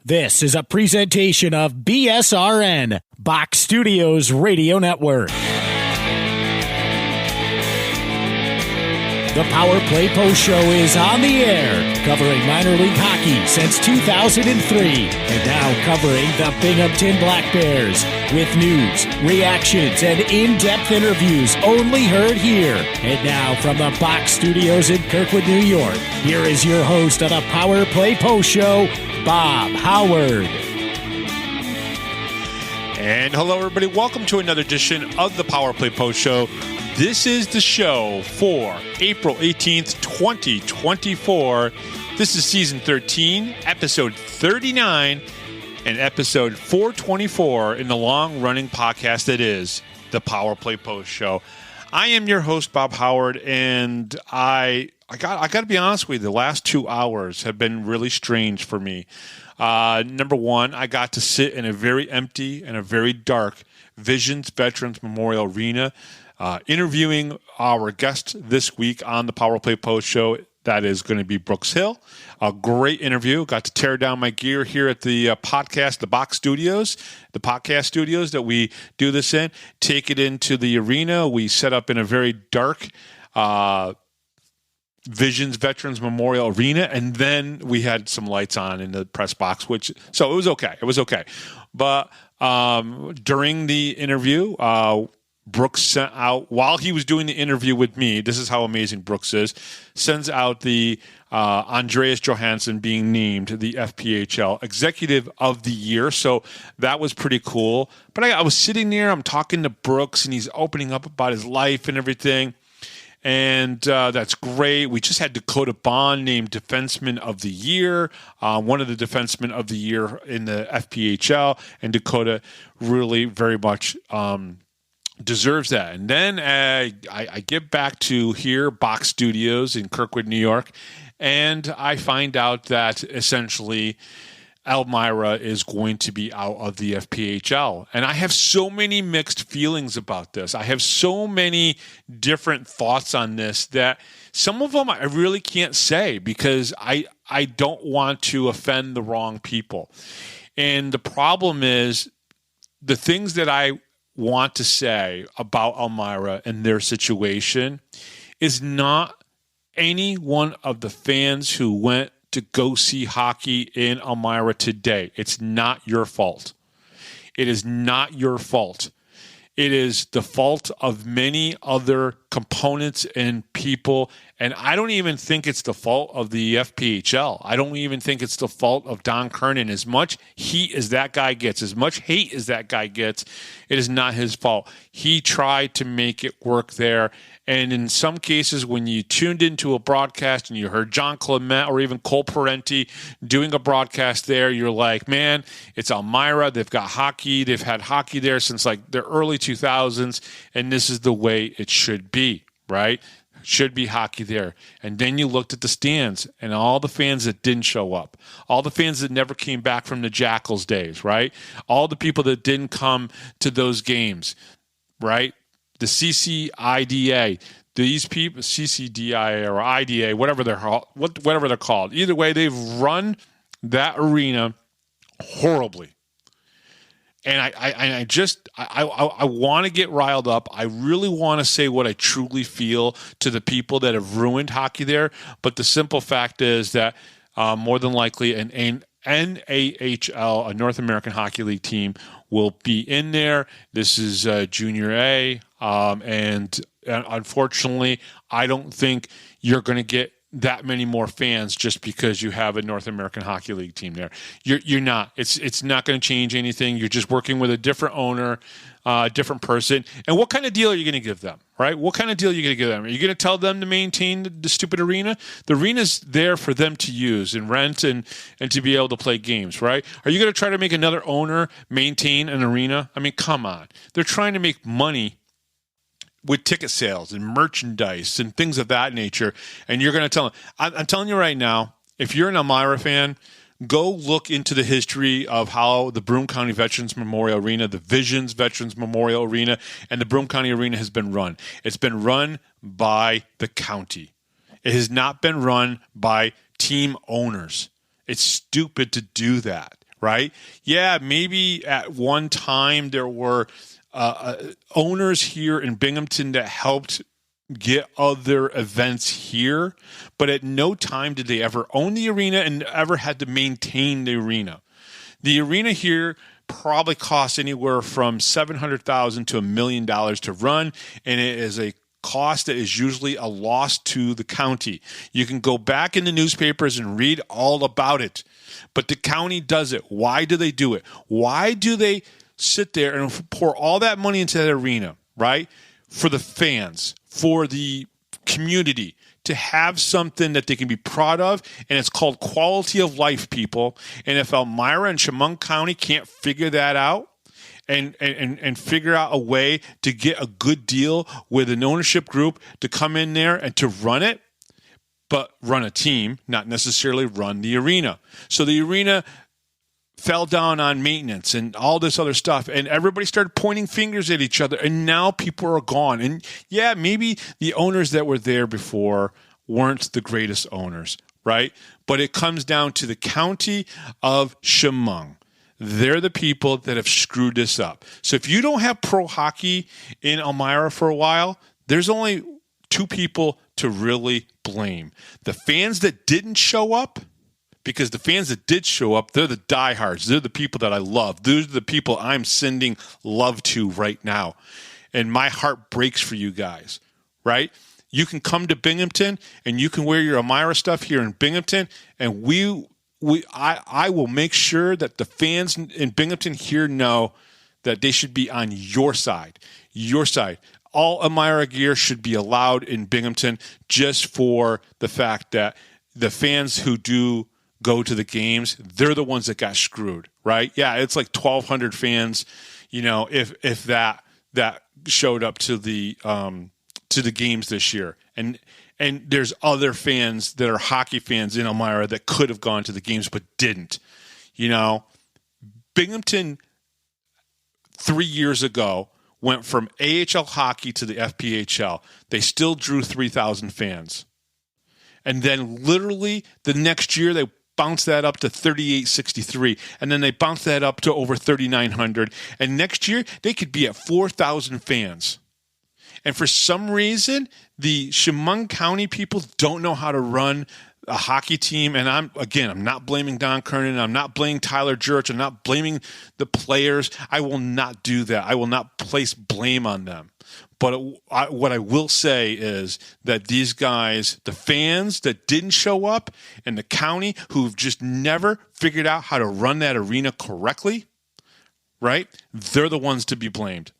This is a presentation of BSRN, Box Studios Radio Network. The Power Play Post Show is on the air, covering minor league hockey since 2003, and now covering the Binghamton Black Bears with news, reactions, and in-depth interviews only heard here. And now from the Box Studios in Kirkwood, New York, here is your host of the Power Play Post Show, Bob Howard. And hello, everybody. Welcome to another edition of the Power Play Post Show. This is the show for April 18th, 2024. This is Season 13, Episode 39, and Episode 424 in the long-running podcast that is the Power Play Post Show. I am your host, Bob Howard, and I got to be honest with you, the last 2 hours have been really strange for me. Number one, I got to sit in a very empty and a very dark Visions Veterans Memorial Arena, interviewing our guest this week on the Power Play Post Show. That is going to be Brooks Hill. A great interview. Got to tear down my gear here at the podcast, the Box Studios, the podcast studios that we do this in. Take it into the arena. We set up in a very dark Visions Veterans Memorial Arena, and then we had some lights on in the press box, so it was okay. It was okay. But during the interview, Brooks sent out, while he was doing the interview with me, this is how amazing Brooks is, sends out the Andreas Johansson being named the FPHL Executive of the Year. So that was pretty cool. But I was sitting there, I'm talking to Brooks, and he's opening up about his life and everything. And that's great. We just had Dakota Bond named Defenseman of the Year, one of the Defensemen of the Year in the FPHL. And Dakota really very much deserves that. And then I get back to here, Box Studios in Kirkwood, New York, and I find out that essentially Elmira is going to be out of the FPHL. And I have so many mixed feelings about this. I have so many different thoughts on this that some of them I really can't say because I don't want to offend the wrong people. And the problem is the things that I want to say about Elmira and their situation is not any one of the fans who went to go see hockey in Elmira today. It's not your fault. It is not your fault. It is the fault of many other components and people. And I don't even think it's the fault of the FPHL. I don't even think it's the fault of Don Kernan. As much heat as that guy gets, as much hate as that guy gets, it is not his fault. He tried to make it work there. And in some cases, when you tuned into a broadcast and you heard John Clement or even Cole Parenti doing a broadcast there, you're like, man, it's Elmira. They've got hockey. They've had hockey there since like the early 2000s, and this is the way it should be, right? Should be hockey there. And then you looked at the stands and all the fans that didn't show up, all the fans that never came back from the Jackals days, right? All the people that didn't come to those games, right? The CCIDA, these people, CCDIA or IDA, whatever they're called. Either way, they've run that arena horribly. And I want to get riled up. I really want to say what I truly feel to the people that have ruined hockey there. But the simple fact is that more than likely an NAHL, a North American Hockey League team, will be in there. This is Junior A. And unfortunately, I don't think you're going to get that many more fans just because you have a North American Hockey League team there. You're not. It's not going to change anything. You're just working with a different owner, different person. And what kind of deal are you going to give them, right? What kind of deal are you going to give them? Are you going to tell them to maintain the stupid arena? The arena's there for them to use and rent and to be able to play games, right? Are you going to try to make another owner maintain an arena? I mean, come on. They're trying to make money with ticket sales and merchandise and things of that nature. And you're going to tell them, I'm telling you right now, if you're an Elmira fan, go look into the history of how the Broome County Veterans Memorial Arena, the Visions Veterans Memorial Arena, and the Broome County Arena has been run. It's been run by the county. It has not been run by team owners. It's stupid to do that. right? Yeah, maybe at one time there were owners here in Binghamton that helped get other events here, but at no time did they ever own the arena and ever had to maintain the arena. The arena here probably costs anywhere from $700,000 to $1 million to run, and it is a cost that is usually a loss to the county. You can go back in the newspapers and read all about it, but the county does it. Why do they do it? Why do they sit there and pour all that money into that arena, right? For the fans, for the community, to have something that they can be proud of, and it's called quality of life, people. And if Elmira and Chemung County can't figure that out and figure out a way to get a good deal with an ownership group to come in there and to run it, but run a team, not necessarily run the arena. So the arena fell down on maintenance and all this other stuff, and everybody started pointing fingers at each other, and now people are gone. And yeah, maybe the owners that were there before weren't the greatest owners, right? But it comes down to the county of Chemung. They're the people that have screwed this up. So if you don't have pro hockey in Elmira for a while, there's only two people to really blame. The fans that didn't show up, because the fans that did show up, they're the diehards. They're the people that I love. Those are the people I'm sending love to right now. And my heart breaks for you guys, right? You can come to Binghamton and you can wear your Elmira stuff here in Binghamton, and I will make sure that the fans in Binghamton here know that they should be on your side. Your side. All Elmira gear should be allowed in Binghamton, just for the fact that the fans who do go to the games, they're the ones that got screwed, right? Yeah, it's like 1,200 fans, if that showed up to the games this year, and there's other fans that are hockey fans in Elmira that could have gone to the games but didn't. Binghamton 3 years ago went from AHL hockey to the FPHL. They still drew 3,000 fans, and then literally the next year they bounce that up to 3,863, and then they bounce that up to over 3,900, and next year they could be at 4,000 fans. And for some reason, the Chemung County people don't know how to run a hockey team, and I'm not blaming Don Kernan, I'm not blaming Tyler Jurich, I'm not blaming the players. I will not do that. I will not place blame on them. But what I will say is that these guys, the fans that didn't show up, and the county who've just never figured out how to run that arena correctly, right? They're the ones to be blamed.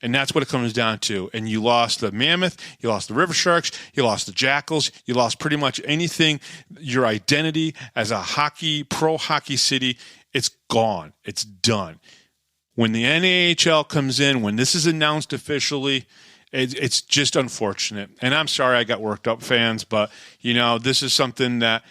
And that's what it comes down to. And you lost the Mammoth, you lost the River Sharks, you lost the Jackals, you lost pretty much anything, your identity as a pro hockey city, it's gone. It's done. When the NAHL comes in, when this is announced officially, it's just unfortunate. And I'm sorry I got worked up, fans, but, this is something that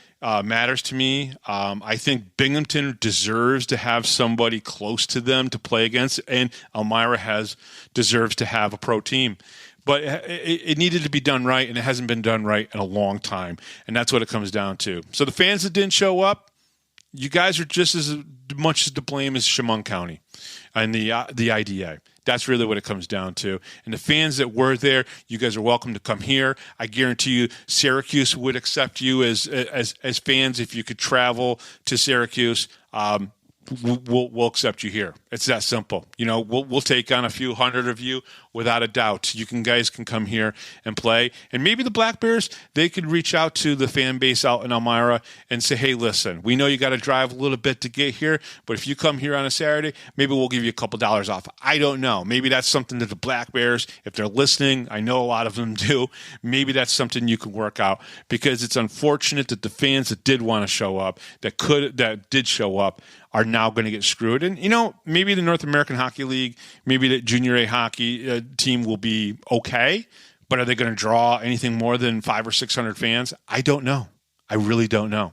matters to me. I think Binghamton deserves to have somebody close to them to play against, and Elmira deserves to have a pro team. But it needed to be done right, and it hasn't been done right in a long time, and that's what it comes down to. So the fans that didn't show up, you guys are just as much to blame as Chemung County and the IDA. That's really what it comes down to. And the fans that were there, you guys are welcome to come here. I guarantee you Syracuse would accept you as fans if you could travel to Syracuse. We'll accept you here. It's that simple. We'll take on a few hundred of you without a doubt. Guys can come here and play. And maybe the Black Bears, they could reach out to the fan base out in Elmira and say, hey, listen, we know you got to drive a little bit to get here, but if you come here on a Saturday, maybe we'll give you a couple dollars off. I don't know. Maybe that's something that the Black Bears, if they're listening, I know a lot of them do, maybe that's something you can work out, because it's unfortunate that the fans that did want to show up, that did show up, are now going to get screwed. And, maybe the North American Hockey League, maybe the Junior A hockey team will be okay, but are they going to draw anything more than 500 or 600 fans? I don't know. I really don't know.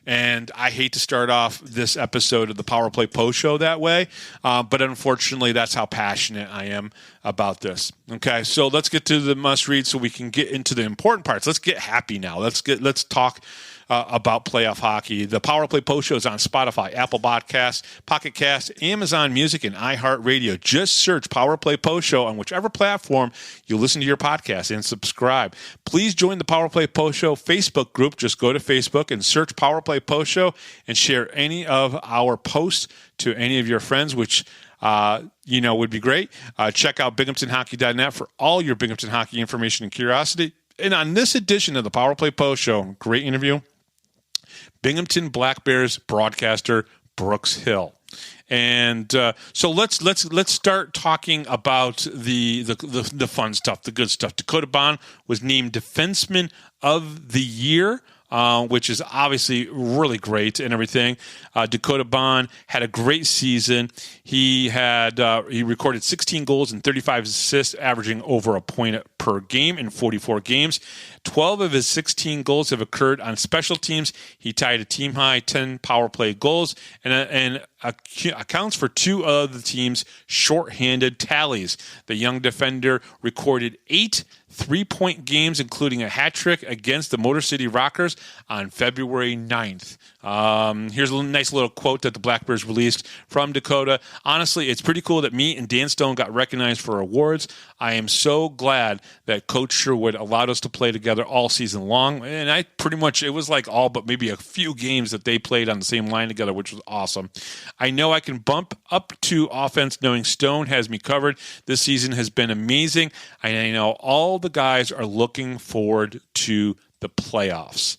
And I hate to start off this episode of the Power Play Post Show that way, but unfortunately, that's how passionate I am about this. Okay, so let's get to the must read so we can get into the important parts. Let's get happy now. Let's talk about playoff hockey. The Power Play Post Show is on Spotify, Apple Podcasts, Pocket Cast, Amazon Music, and iHeartRadio. Just search Power Play Post Show on whichever platform you listen to your podcast and subscribe. Please join the Power Play Post Show Facebook group. Just go to Facebook and search Power Play Post Show and share any of our posts to any of your friends, which would be great. Check out binghamtonhockey.net for all your Binghamton hockey information and curiosity. And on this edition of the Power Play Post Show, great interview, Binghamton Black Bears broadcaster Brooks Hill. And so let's start talking about the fun stuff, the good stuff. Dakota Bond was named Defenseman of the Year, which is obviously really great and everything. Dakota Bond had a great season. He recorded 16 goals and 35 assists, averaging over a point per game in 44 games. 12 of his 16 goals have occurred on special teams. He tied a team-high 10 power play goals and accounts for 2 of the team's shorthanded tallies. The young defender recorded 8 3-point games, including a hat trick against the Motor City Rockers on February 9th. Here's a nice little quote that the Black Bears released from Dakota. Honestly, it's pretty cool that me and Dan Stone got recognized for awards. I am so glad that Coach Sherwood allowed us to play together all season long. And it was like all but maybe a few games that they played on the same line together, which was awesome. I know I can bump up to offense knowing Stone has me covered. This season has been amazing. I know all the guys are looking forward to the playoffs.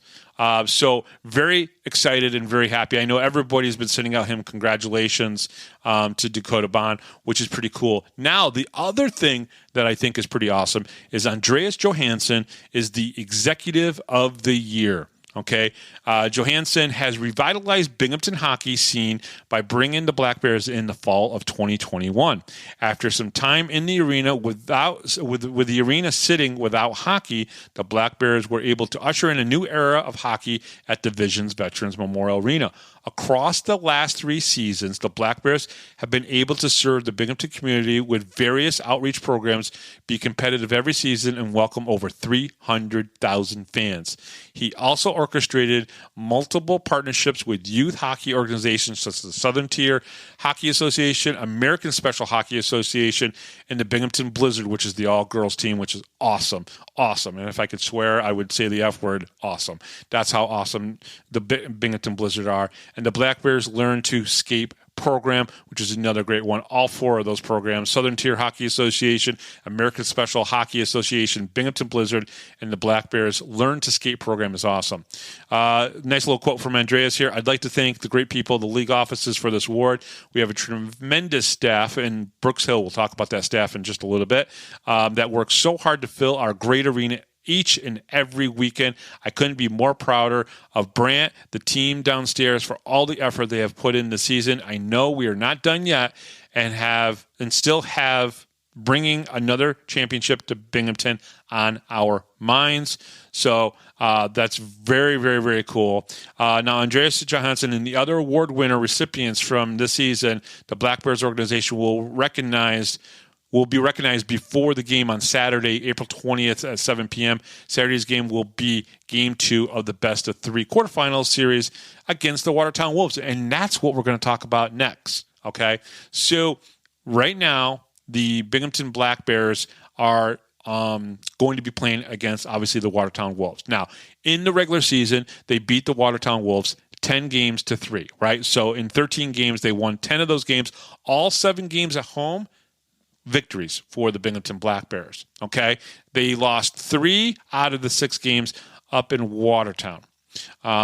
So very excited and very happy. I know everybody's been sending out him congratulations to Dakota Bond, which is pretty cool. Now, the other thing that I think is pretty awesome is Andreas Johansson is the Executive of the Year. Okay, Johansson has revitalized Binghamton hockey scene by bringing the Black Bears in the fall of 2021. After some time in the arena with the arena sitting without hockey, the Black Bears were able to usher in a new era of hockey at Division's Veterans Memorial Arena. Across the last 3 seasons, the Black Bears have been able to serve the Binghamton community with various outreach programs, be competitive every season, and welcome over 300,000 fans. He also orchestrated multiple partnerships with youth hockey organizations such as the Southern Tier Hockey Association, American Special Hockey Association, and the Binghamton Blizzard, which is the all-girls team, which is awesome. Awesome. And if I could swear, I would say the F word, awesome. That's how awesome the Binghamton Blizzard are. And the Black Bears Learn to Skate program, which is another great one. All 4 of those programs, Southern Tier Hockey Association, American Special Hockey Association, Binghamton Blizzard, and the Black Bears Learn to Skate program is awesome. Nice little quote from Andreas here. I'd like to thank the great people, the league offices for this award. We have a tremendous staff, and Brooks Hill will talk about that staff in just a little bit, that works so hard to fill our great arena each and every weekend. I couldn't be more prouder of Brant, the team downstairs, for all the effort they have put in this season. I know we are not done yet and still have bringing another championship to Binghamton on our minds. So that's very, very, very cool. Now, Andreas Johansson and the other award winner recipients from this season, the Black Bears organization will be recognized before the game on Saturday, April 20th at 7 p.m. Saturday's game will be Game 2 of the best of 3 quarterfinals series against the Watertown Wolves, and that's what we're going to talk about next, okay? So right now, the Binghamton Black Bears are going to be playing against, obviously, the Watertown Wolves. Now, in the regular season, they beat the Watertown Wolves 10 games to 3, right? So in 13 games, they won 10 of those games, all 7 games at home, victories for the Binghamton Black Bears, okay? They lost 3 out of the 6 games up in Watertown.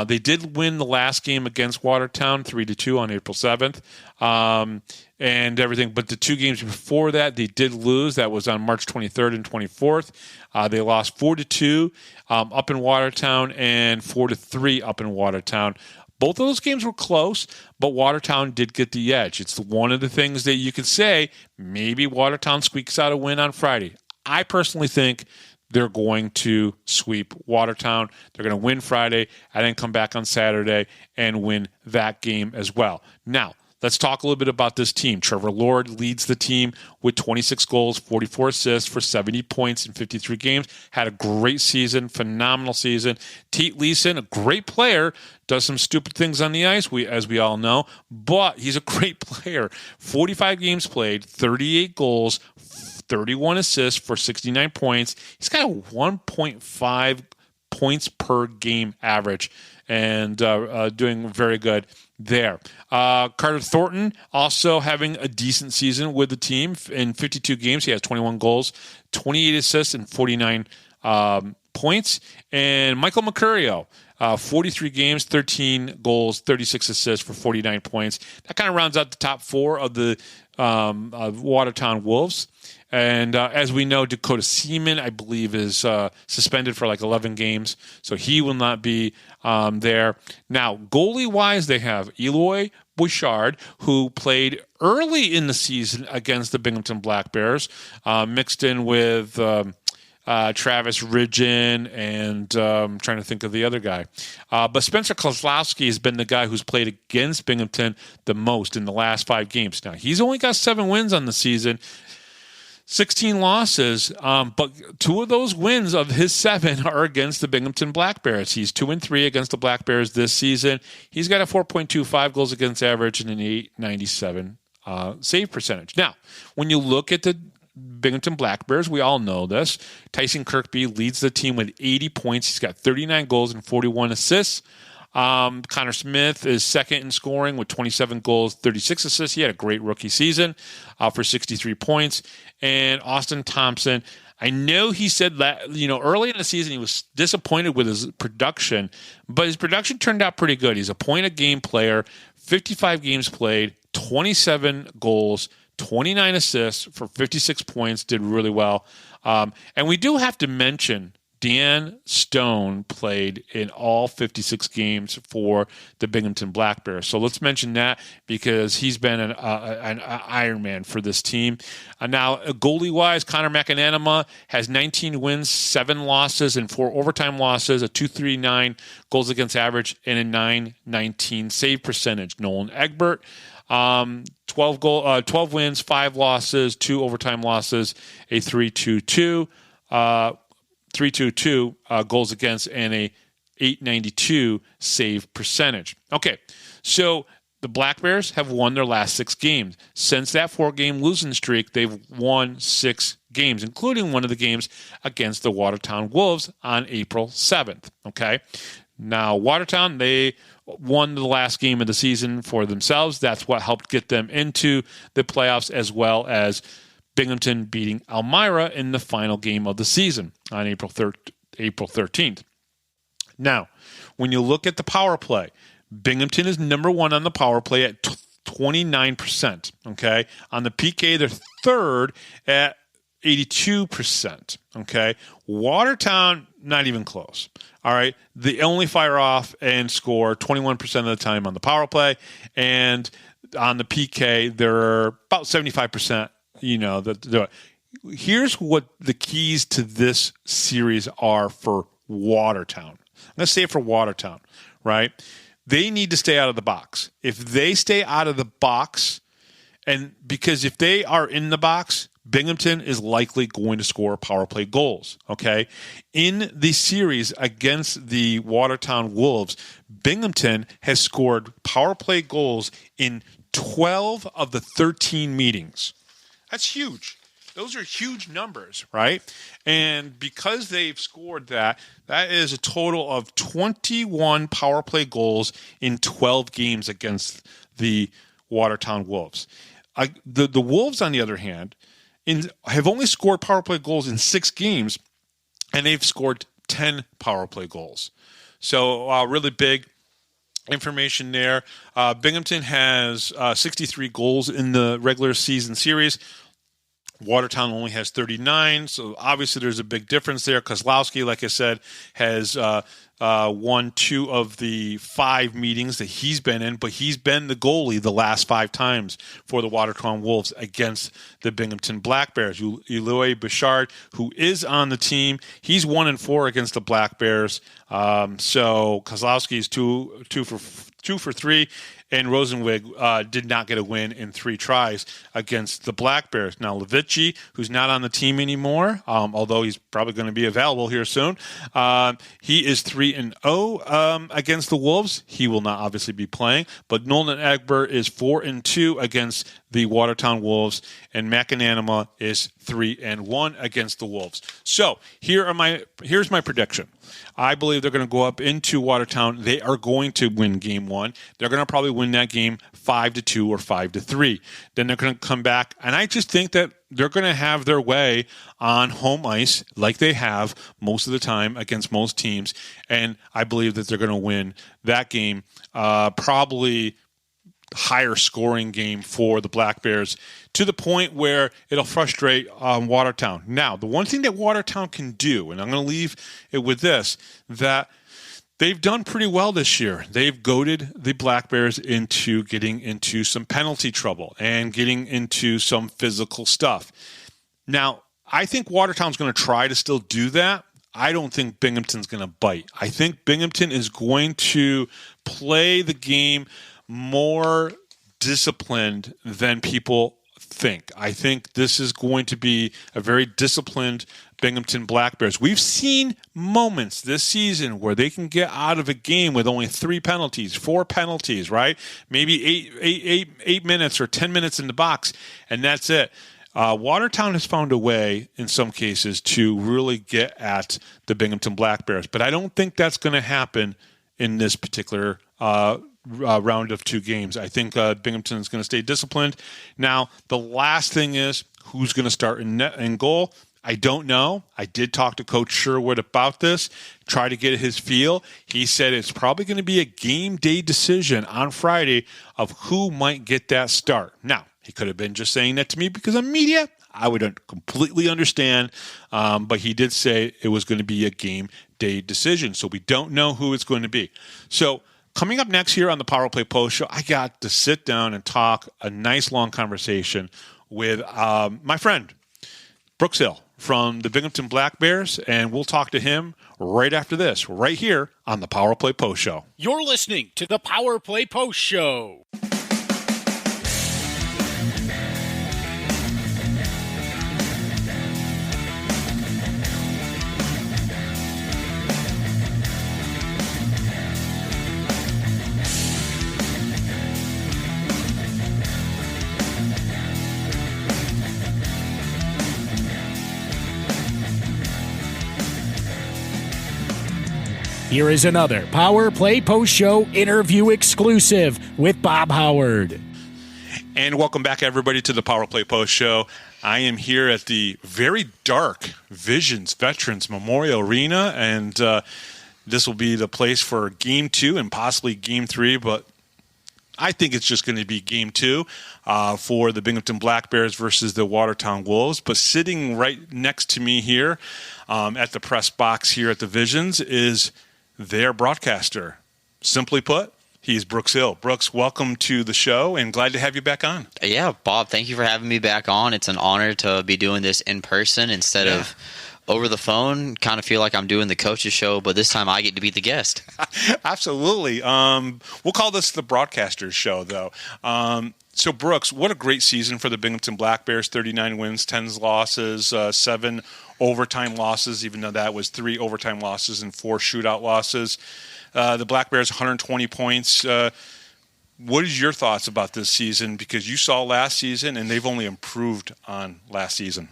They did win the last game against Watertown 3-2 on April 7th and everything, but the 2 games before that, they did lose. That was on March 23rd and 24th. They lost 4-2 up in Watertown and 4-3 up in Watertown. Both of those games were close, but Watertown did get the edge. It's one of the things that you could say, maybe Watertown squeaks out a win on Friday. I personally think they're going to sweep Watertown. They're going to win Friday and then come back on Saturday and win that game as well. Now, let's talk a little bit about this team. Trevor Lord leads the team with 26 goals, 44 assists for 70 points in 53 games. Had a great season, phenomenal season. Tate Leeson, a great player, does some stupid things on the ice, as we all know, but he's a great player. 45 games played, 38 goals, 31 assists for 69 points. He's got a 1.5 points per game average and doing very good there. Carter Thornton also having a decent season with the team. In 52 games, he has 21 goals, 28 assists, and 49 points. And Michael Mercurio, 43 games, 13 goals, 36 assists for 49 points. That kind of rounds out the top four of the Watertown Wolves. And as we know, Dakota Seaman, I believe, is suspended for like 11 games, so he will not be there. Now, goalie-wise, they have Eloy Bouchard, who played early in the season against the Binghamton Black Bears, mixed in with Travis Ridgen and I'm trying to think of the other guy. But Spencer Kozlowski has been the guy who's played against Binghamton the most in the last 5 games. Now, he's only got 7 wins on the season, 16 losses, but 2 of those wins of his 7 are against the Binghamton Black Bears. He's 2-3 against the Black Bears this season. He's got a 4.25 goals against average and an 897 save percentage. Now, when you look at the Binghamton Black Bears, we all know this. Tyson Kirkby leads the team with 80 points. He's got 39 goals and 41 assists. Connor Smith is second in scoring with 27 goals, 36 assists. He had a great rookie season for 63 points. And Austin Thompson, I know he said that, early in the season he was disappointed with his production, but his production turned out pretty good. He's a point-a-game player, 55 games played, 27 goals, 29 assists for 56 points, did really well. And we do have to mention Dan Stone played in all 56 games for the Binghamton Black Bears. So let's mention that because he's been an Iron Man for this team. Now, goalie-wise, Connor McAnanama has 19 wins, 7 losses, and 4 overtime losses, a 2.39 goals against average, and a 9.19 save percentage. Nolan Egbert, 12 wins, 5 losses, 2 overtime losses, a 3.22 goals against, and a 892 save percentage. Okay, so the Black Bears have won their last 6 games. Since that 4-game losing streak, they've won 6 games, including one of the games against the Watertown Wolves on April 7th. Okay, now Watertown, they won the last game of the season for themselves. That's what helped get them into the playoffs, as well as Binghamton beating Elmira in the final game of the season on April 13th. Now, when you look at the power play, Binghamton is number 1 on the power play at 29%. Okay, on the PK, they're third at 82%. Okay, Watertown, not even close. All right, they only fire off and score 21% of the time on the power play, and on the PK, they're about 75%. Here's what the keys to this series are for Watertown. I'm going to say it for Watertown, right? They need to stay out of the box. If they stay out of the box, and because if they are in the box, Binghamton is likely going to score power play goals, okay? In the series against the Watertown Wolves, Binghamton has scored power play goals in 12 of the 13 meetings. That's huge. Those are huge numbers, right? And because they've scored that is a total of 21 power play goals in 12 games against the Watertown Wolves. The Wolves, on the other hand, have only scored power play goals in 6 games, and they've scored 10 power play goals. So really big information there. Binghamton has 63 goals in the regular season series. Watertown only has 39, so obviously there's a big difference there. Kozlowski, like I said, has won 2 of the 5 meetings that he's been in, but he's been the goalie the last 5 times for the Watertown Wolves against the Binghamton Black Bears. Eloy Bouchard, who is on the team, he's 1-4 against the Black Bears. So Kozlowski is 2 for 3, and Rosenwig did not get a win in 3 tries against the Black Bears. Now, Levici, who's not on the team anymore, although he's probably going to be available here soon, he is 3-0 against the Wolves. He will not obviously be playing, but Nolan Egbert is 4-2 against the Watertown Wolves, and McAnanima is 3-1 against the Wolves. So here's my prediction. I believe they're going to go up into Watertown. They are going to win game 1. They're going to probably win that game 5-2 or 5-3. Then they're going to come back, and I just think that they're going to have their way on home ice like they have most of the time against most teams, and I believe that they're going to win that game probably higher scoring game for the Black Bears to the point where it'll frustrate Watertown. Now, the one thing that Watertown can do, and I'm going to leave it with this, that they've done pretty well this year. They've goaded the Black Bears into getting into some penalty trouble and getting into some physical stuff. Now, I think Watertown's going to try to still do that. I don't think Binghamton's going to bite. I think Binghamton is going to play the game more disciplined than people think. I think this is going to be a very disciplined Binghamton Black Bears. We've seen moments this season where they can get out of a game with only 3 penalties, 4 penalties, right? Maybe 8 minutes or 10 minutes in the box, and that's it. Watertown has found a way, in some cases, to really get at the Binghamton Black Bears, but I don't think that's going to happen in this particular round of 2 games. I think Binghamton is going to stay disciplined. Now, the last thing is who's going to start in net and goal. I don't know. I did talk to Coach Sherwood about this, try to get his feel. He said it's probably going to be a game day decision on Friday of who might get that start. Now, he could have been just saying that to me because I'm media. I would completely understand, but he did say it was going to be a game day decision, so we don't know who it's going to be. So coming up next here on the Power Play Post Show, I got to sit down and talk a nice long conversation with my friend, Brooks Hill from the Binghamton Black Bears, and we'll talk to him right after this, right here on the Power Play Post Show. You're listening to the Power Play Post Show. Here is another Power Play Post Show interview exclusive with Bob Howard. And welcome back, everybody, to the Power Play Post Show. I am here at the very dark Visions Veterans Memorial Arena, and this will be the place for Game 2 and possibly Game 3, but I think it's just going to be Game 2 for the Binghamton Black Bears versus the Watertown Wolves. But sitting right next to me here at the press box here at the Visions is their broadcaster. Simply put, he's Brooks Hill. Brooks, welcome to the show, and glad to have you back on. Yeah, Bob, thank you for having me back on. It's an honor to be doing this in person instead of over the phone. Kind of feel like I'm doing the coach's show, but this time I get to be the guest. Absolutely. We'll call this the broadcaster's show, though. So, Brooks, what a great season for the Binghamton Black Bears. 39 wins, 10 losses, 7 overtime losses, even though that was 3 overtime losses and 4 shootout losses. The Black Bears, 120 points. What is your thoughts about this season? Because you saw last season, and they've only improved on last season.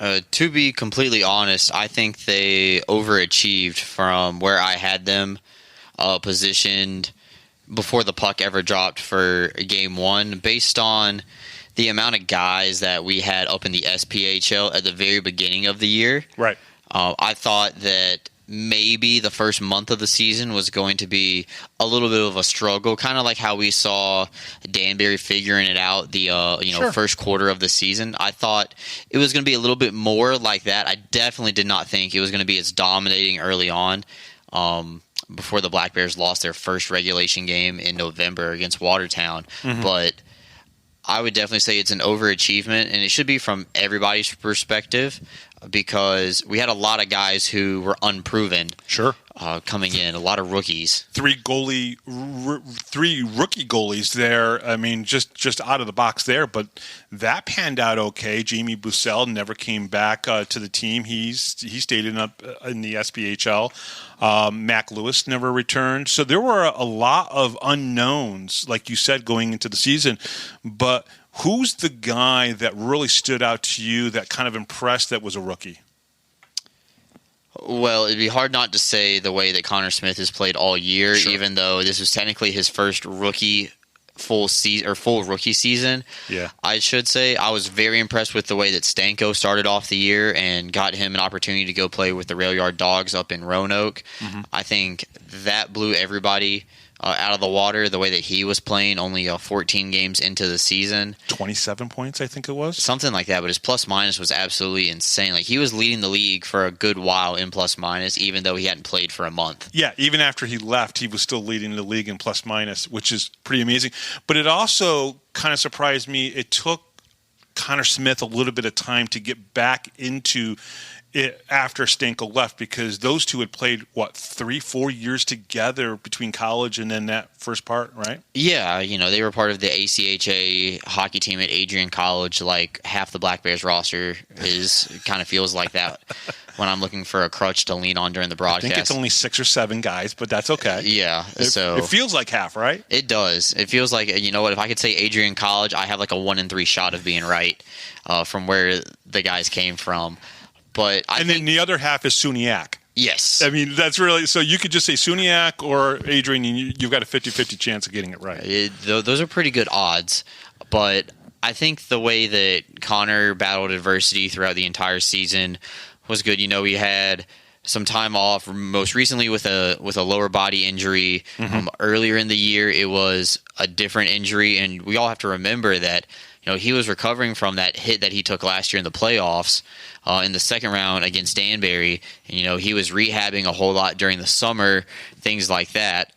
To be completely honest, I think they overachieved from where I had them positioned before the puck ever dropped for Game 1, based on the amount of guys that we had up in the SPHL at the very beginning of the year. Right. I thought that maybe the first month of the season was going to be a little bit of a struggle, kind of like how we saw Danbury figuring it out the first quarter of the season. I thought it was going to be a little bit more like that. I definitely did not think it was going to be as dominating early on. Before the Black Bears lost their first regulation game in November against Watertown. Mm-hmm. But I would definitely say it's an overachievement, and it should be from everybody's perspective, because we had a lot of guys who were unproven. Sure. coming in. A lot of rookies. Three rookie goalies there. I mean, just out of the box there. But that panned out okay. Jamie Bussell never came back to the team. He stayed in the SPHL. Mac Lewis never returned. So there were a lot of unknowns, like you said, going into the season. But who's the guy that really stood out to you that kind of impressed that was a rookie? Well, it'd be hard not to say the way that Connor Smith has played all year, sure, even though this was technically his first full rookie season. Yeah, I should say I was very impressed with the way that Stanko started off the year and got him an opportunity to go play with the Rail Yard Dogs up in Roanoke. Mm-hmm. I think that blew everybody out of the water, the way that he was playing, only 14 games into the season. 27 points, I think it was. Something like that, but his plus-minus was absolutely insane. Like, he was leading the league for a good while in plus-minus, even though he hadn't played for a month. Yeah, even after he left, he was still leading the league in plus-minus, which is pretty amazing. But it also kind of surprised me. It took Connor Smith a little bit of time to get back into it after Stanko left, because those two had played 3-4 years together between college and then that first part, right? Yeah, they were part of the ACHA hockey team at Adrian College. Like, half the Black Bears roster kind of feels like that when I'm looking for a crutch to lean on during the broadcast. I think it's only 6 or 7 guys, but that's okay. Yeah, it feels like half, right? It does. It feels like, what, if I could say Adrian College, I have like a 1 in 3 shot of being right from where the guys came from. But then the other half is Suniak. Yes. I mean, that's really – so you could just say Suniak or Adrian, and you've got a 50-50 chance of getting it right. Those are pretty good odds. But I think the way that Connor battled adversity throughout the entire season was good. He had some time off, most recently with a lower body injury. Mm-hmm. Earlier in the year, it was a different injury, and we all have to remember that he was recovering from that hit that he took last year in the playoffs in the second round against Danbury. And, he was rehabbing a whole lot during the summer, things like that.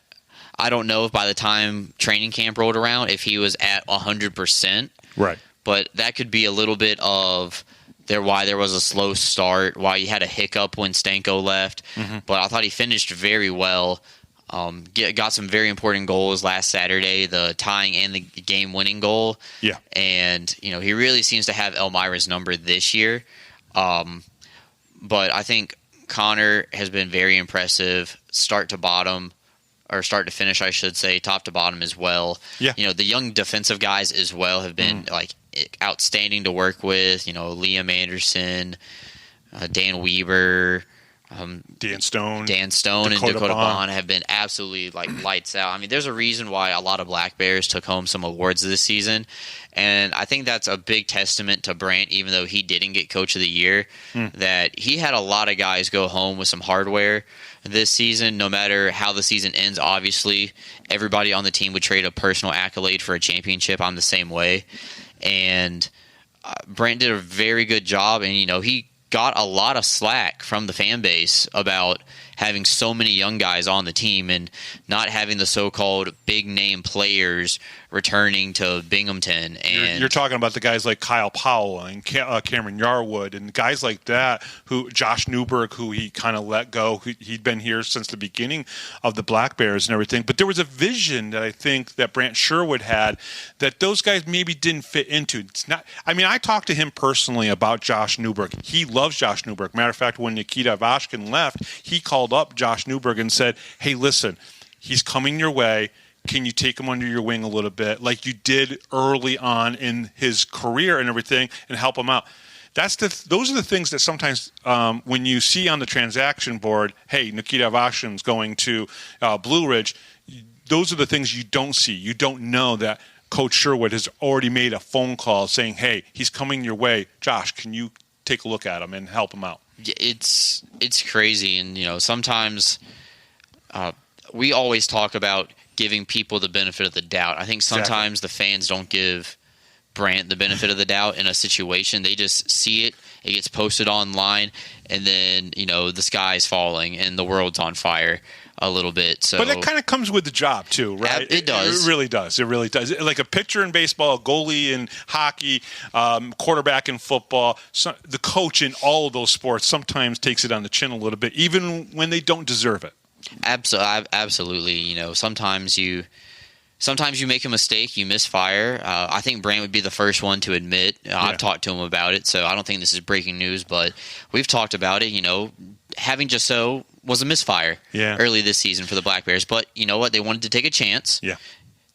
I don't know if by the time training camp rolled around, if he was at 100%. Right. But that could be a little bit of why there was a slow start, why he had a hiccup when Stanko left. Mm-hmm. But I thought he finished very well. Got some very important goals last Saturday, the tying and the game-winning goal. Yeah. And, he really seems to have Elmira's number this year. But I think Connor has been very impressive, start to finish, I should say, top to bottom as well. Yeah. The young defensive guys as well have been, outstanding to work with. Liam Anderson, Dan Weber, Dan Stone, and Dakota Bond have been absolutely lights out. I mean, there's a reason why a lot of Black Bears took home some awards this season, and I think that's a big testament to Brant, even though he didn't get Coach of the Year, that he had a lot of guys go home with some hardware this season. No matter how the season ends, obviously, everybody on the team would trade a personal accolade for a championship. I'm the same way, and Brant did a very good job, and he got a lot of slack from the fan base about having so many young guys on the team and not having the so-called big-name players returning to Binghamton. And you're talking about the guys like Kyle Powell and Cameron Yarwood and guys like that, Josh Newberg, who he kind of let go. He'd been here since the beginning of the Black Bears and everything. But there was a vision that I think that Brant Sherwood had that those guys maybe didn't fit into. It's not. I mean, I talked to him personally about Josh Newberg. He loves Josh Newberg. Matter of fact, when Nikita Vashkin left, he called up Josh Newberg and said, "Hey, listen, he's coming your way. Can you take him under your wing a little bit like you did early on in his career and everything and help him out?" Those are the things that sometimes when you see on the transaction board, hey, Nikita Vashkin's going to Blue Ridge, those are the things you don't see. You don't know that Coach Sherwood has already made a phone call saying, hey, he's coming your way. Josh, can you take a look at him and help him out? It's crazy. And, sometimes we always talk about giving people the benefit of the doubt. I think sometimes the fans don't give Brant the benefit of the doubt in a situation. They just see it. It gets posted online, and then, the sky's falling and the world's on fire a little bit. So, but that kind of comes with the job too, right? It does. It really does. It really does. Like a pitcher in baseball, a goalie in hockey, quarterback in football, the coach in all of those sports sometimes takes it on the chin a little bit, even when they don't deserve it. Absolutely. Sometimes you make a mistake, you misfire. I think Brant would be the first one to admit. I've talked to him about it, so I don't think this is breaking news, but we've talked about it. Having Jasseau was a misfire early this season for the Black Bears, but you know what? They wanted to take a chance. Yeah.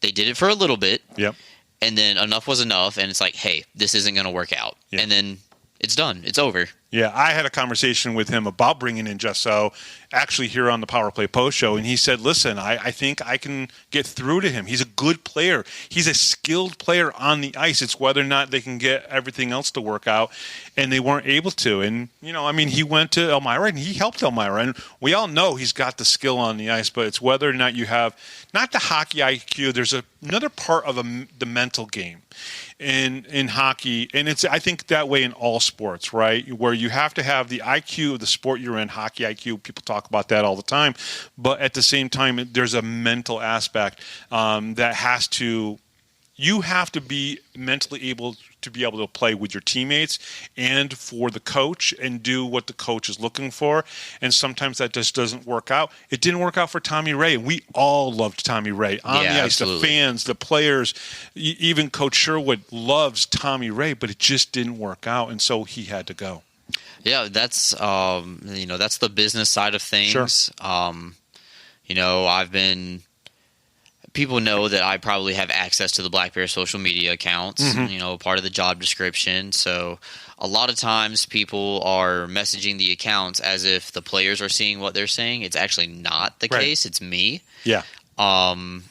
They did it for a little bit. Yep. And then enough was enough, and it's like, hey, this isn't going to work out. Yeah. And then it's done. It's over. Yeah, I had a conversation with him about bringing in Jasseau, actually here on the Power Play Post Show, and he said, listen, I think I can get through to him. He's a good player. He's a skilled player on the ice. It's whether or not they can get everything else to work out, and they weren't able to. And, he went to Elmira, and he helped Elmira, and we all know he's got the skill on the ice, but it's whether or not you have, not the hockey IQ, there's another part of the mental game in hockey, and it's, I think, that way in all sports, right, where you have to have the IQ of the sport you're in, hockey IQ. People talk about that all the time, but at the same time, there's a mental aspect you have to be mentally able to be able to play with your teammates and for the coach and do what the coach is looking for. And sometimes that just doesn't work out. It didn't work out for Tommy Ray. And we all loved Tommy Ray on the ice. Absolutely. The fans, the players, even Coach Sherwood loves Tommy Ray, but it just didn't work out. And so he had to go. Yeah, that's that's the business side of things. Sure. People know that I probably have access to the Black Bear social media accounts, part of the job description. So a lot of times people are messaging the accounts as if the players are seeing what they're saying. It's actually not the case. It's me. Yeah. And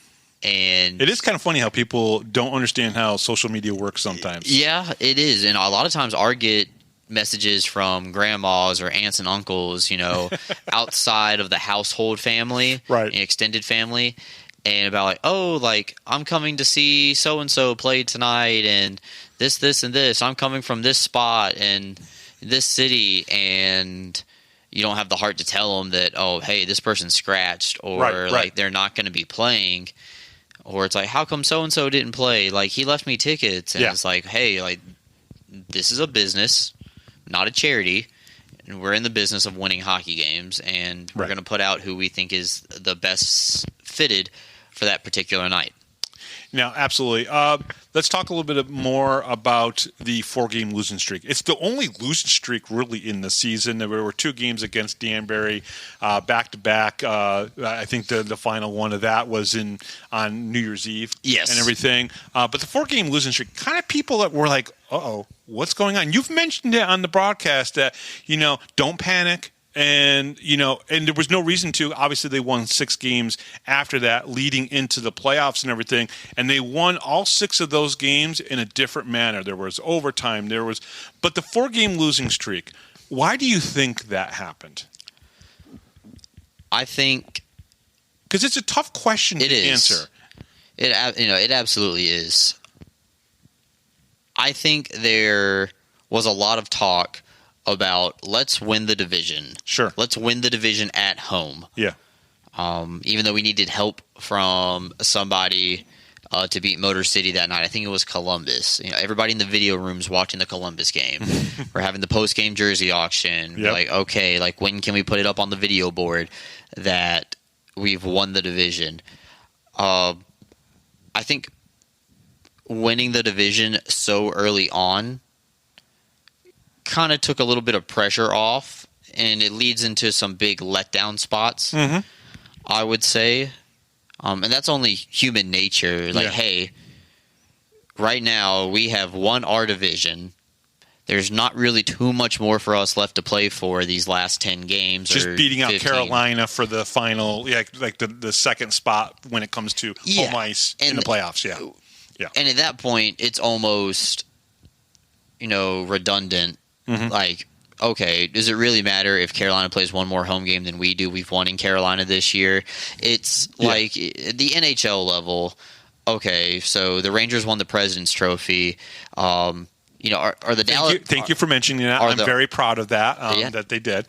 it is kind of funny how people don't understand how social media works sometimes. Yeah, it is. And a lot of times I get messages from grandmas or aunts and uncles, outside of the household family, right, extended family. And about I'm coming to see so-and-so play tonight and this, and this. I'm coming from this spot and this city. And you don't have the heart to tell them that, oh, hey, this person's scratched or right. They're not going to be playing. Or it's like, how come so-and-so didn't play? He left me tickets. And it's like, hey, this is a business, not a charity. And we're in the business of winning hockey games. And we're going to put out who we think is the best fitted for that particular night. Now, absolutely. Let's talk a little bit more about the 4-game losing streak. It's the only losing streak really in the season. There were 2 games against Danbury back-to-back. I think the final one of that was on New Year's Eve and everything. But the 4-game losing streak, kind of people that were like, uh-oh, what's going on? You've mentioned it on the broadcast that, don't panic. And, and there was no reason to. Obviously, they won 6 games after that, leading into the playoffs and everything. And they won all 6 of those games in a different manner. There was overtime. But the 4-game losing streak, why do you think that happened? I think... Because it's a tough question to answer. It absolutely is. I think there was a lot of talk about let's win the division. Sure. Let's win the division at home. Yeah. Even though we needed help from somebody to beat Motor City that night. I think it was Columbus. Everybody in the video rooms watching the Columbus game. We're having the post-game jersey auction. Yep. Okay, when can we put it up on the video board that we've won the division? I think winning the division so early on kind of took a little bit of pressure off, and it leads into some big letdown spots, I would say. And that's only human nature. Hey, right now we have won our division. There's not really too much more for us left to play for these last 10 games. Just beating out 15. Carolina for the final, the second spot when it comes to home ice in the playoffs. Yeah. And at that point, it's almost, redundant. Okay, does it really matter if Carolina plays one more home game than we do? We've won in Carolina this year. It's like the NHL level. Okay, so the Rangers won the President's Trophy. Are the Dallas? Thank you for mentioning that. I'm very proud of that. That they did.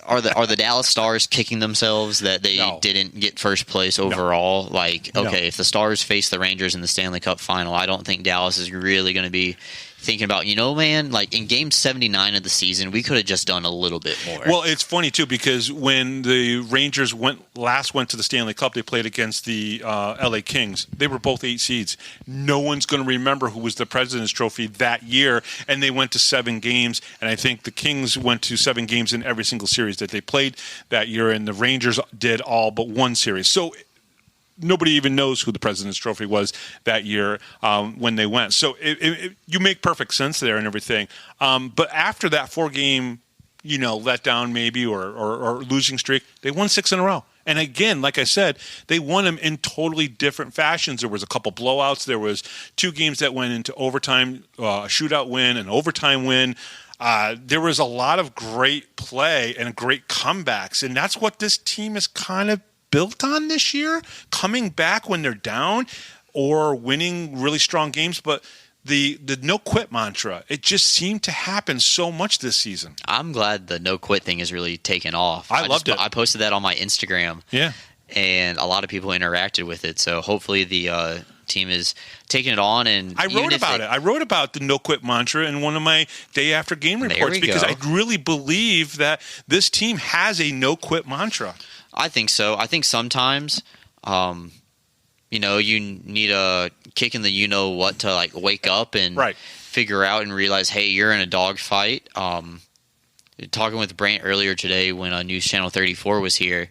Are the Dallas Stars kicking themselves that they didn't get first place overall? If the Stars face the Rangers in the Stanley Cup final, I don't think Dallas is really going to be thinking about, man, like in game 79 of the season, we could have just done a little bit more. Well, it's funny, too, because when the Rangers went to the Stanley Cup, they played against the LA Kings. They were both 8 seeds. No one's going to remember who was the President's Trophy that year, and they went to 7 games, and I think the Kings went to 7 games in every single series that they played that year, and the Rangers did all but one series. So nobody even knows who the President's Trophy was that year when they went. So you make perfect sense there and everything. But after that 4-game, letdown maybe or losing streak, they won 6 in a row. And again, like I said, they won them in totally different fashions. There was a couple blowouts. There was 2 games that went into overtime, a shootout win, an overtime win. There was a lot of great play and great comebacks. And that's what this team is kind of built on this year, coming back when they're down or winning really strong games. But the no quit mantra, it just seemed to happen so much this season. I'm glad the no quit thing has really taken off. I loved it. I posted that on my Instagram. Yeah. And a lot of people interacted with it. So hopefully the team is taking it on. And I wrote about it. I wrote about the no quit mantra in one of my day after game reports because I really believe that this team has a no quit mantra. I think so. I think sometimes, you need a kick in the what to like wake up and figure out and realize, hey, you're in a dogfight. Talking with Brant earlier today when News Channel 34 was here,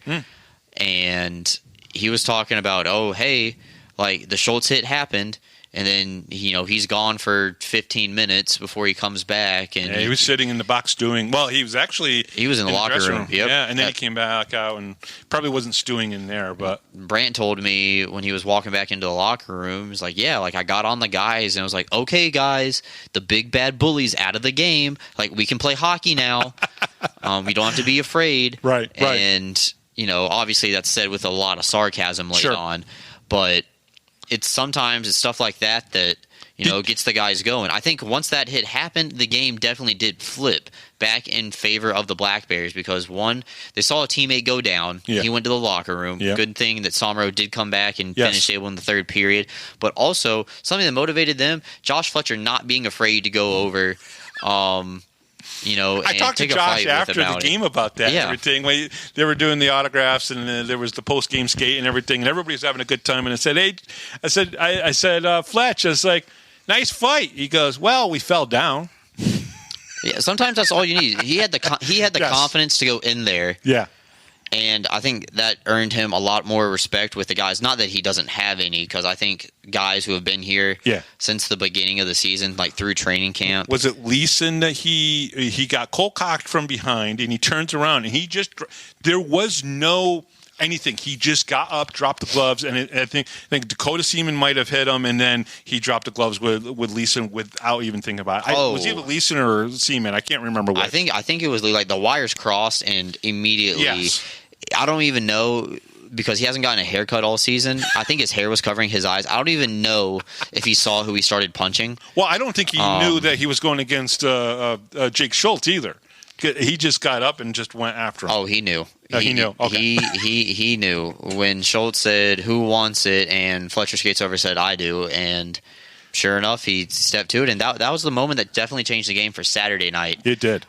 and he was talking about, oh, hey, like the Schultz hit happened. And then, he's gone for 15 minutes before he comes back. And he was sitting in the box he was in the locker room. Yep. Yeah, and then he came back out and probably wasn't stewing in there. But Brant told me when he was walking back into the locker room, he's like, yeah, like I got on the guys and I was like, okay, guys, the big bad bully's out of the game. Like we can play hockey now. We don't have to be afraid. Right. And, obviously that's said with a lot of sarcasm late on. But it's stuff like that gets the guys going. I think once that hit happened, the game definitely did flip back in favor of the Black Bears because, one, they saw a teammate go down. Yeah. He went to the locker room. Yeah. Good thing that Somro did come back and finish able in the third period. But also, something that motivated them, Josh Fletcher not being afraid to go over I talked to Josh after the game about that and everything. They were doing the autographs and there was the post-game skate and everything, and everybody was having a good time. And I said, Fletch, I was like, nice fight. He goes, well, we fell down. Yeah, sometimes that's all you need. He had the confidence to go in there. Yeah. And I think that earned him a lot more respect with the guys. Not that he doesn't have any, because I think guys who have been here since the beginning of the season, like through training camp. Was it Leeson that he got cold-cocked from behind, and he turns around, and there was no anything. He just got up, dropped the gloves, and I think Dakota Seaman might have hit him, and then he dropped the gloves with Leeson without even thinking about it. Was it Leeson or Seaman? I can't remember which. I think it was like the wires crossed, and immediately. Yes. I don't even know because he hasn't gotten a haircut all season. I think his hair was covering his eyes. I don't even know if he saw who he started punching. Well, I don't think he knew that he was going against Jake Schultz either. He just got up and just went after him. Oh, he knew. He knew. Okay. He knew when Schultz said, "Who wants it?" and Fletcher skates over, said, "I do," and sure enough, he stepped to it, and that was the moment that definitely changed the game for Saturday night. It did.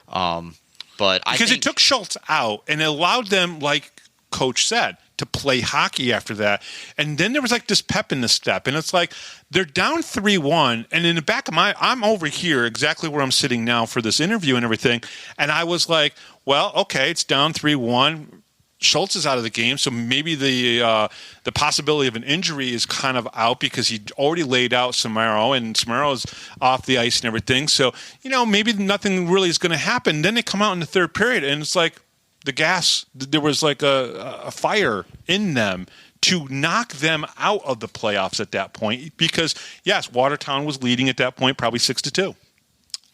But because it took Schultz out and it allowed them, like Coach said, to play hockey after that. And then there was like this pep in the step. And it's like they're down 3-1. And in the back of I'm over here exactly where I'm sitting now for this interview and everything. And I was like, well, okay, it's down 3-1. Schultz is out of the game, so maybe the possibility of an injury is kind of out because he already laid out Somro, and Samaro's off the ice and everything. So, maybe nothing really is going to happen. Then they come out in the third period, and it's like there was like a fire in them to knock them out of the playoffs at that point because, yes, Watertown was leading at that point, probably 6-2.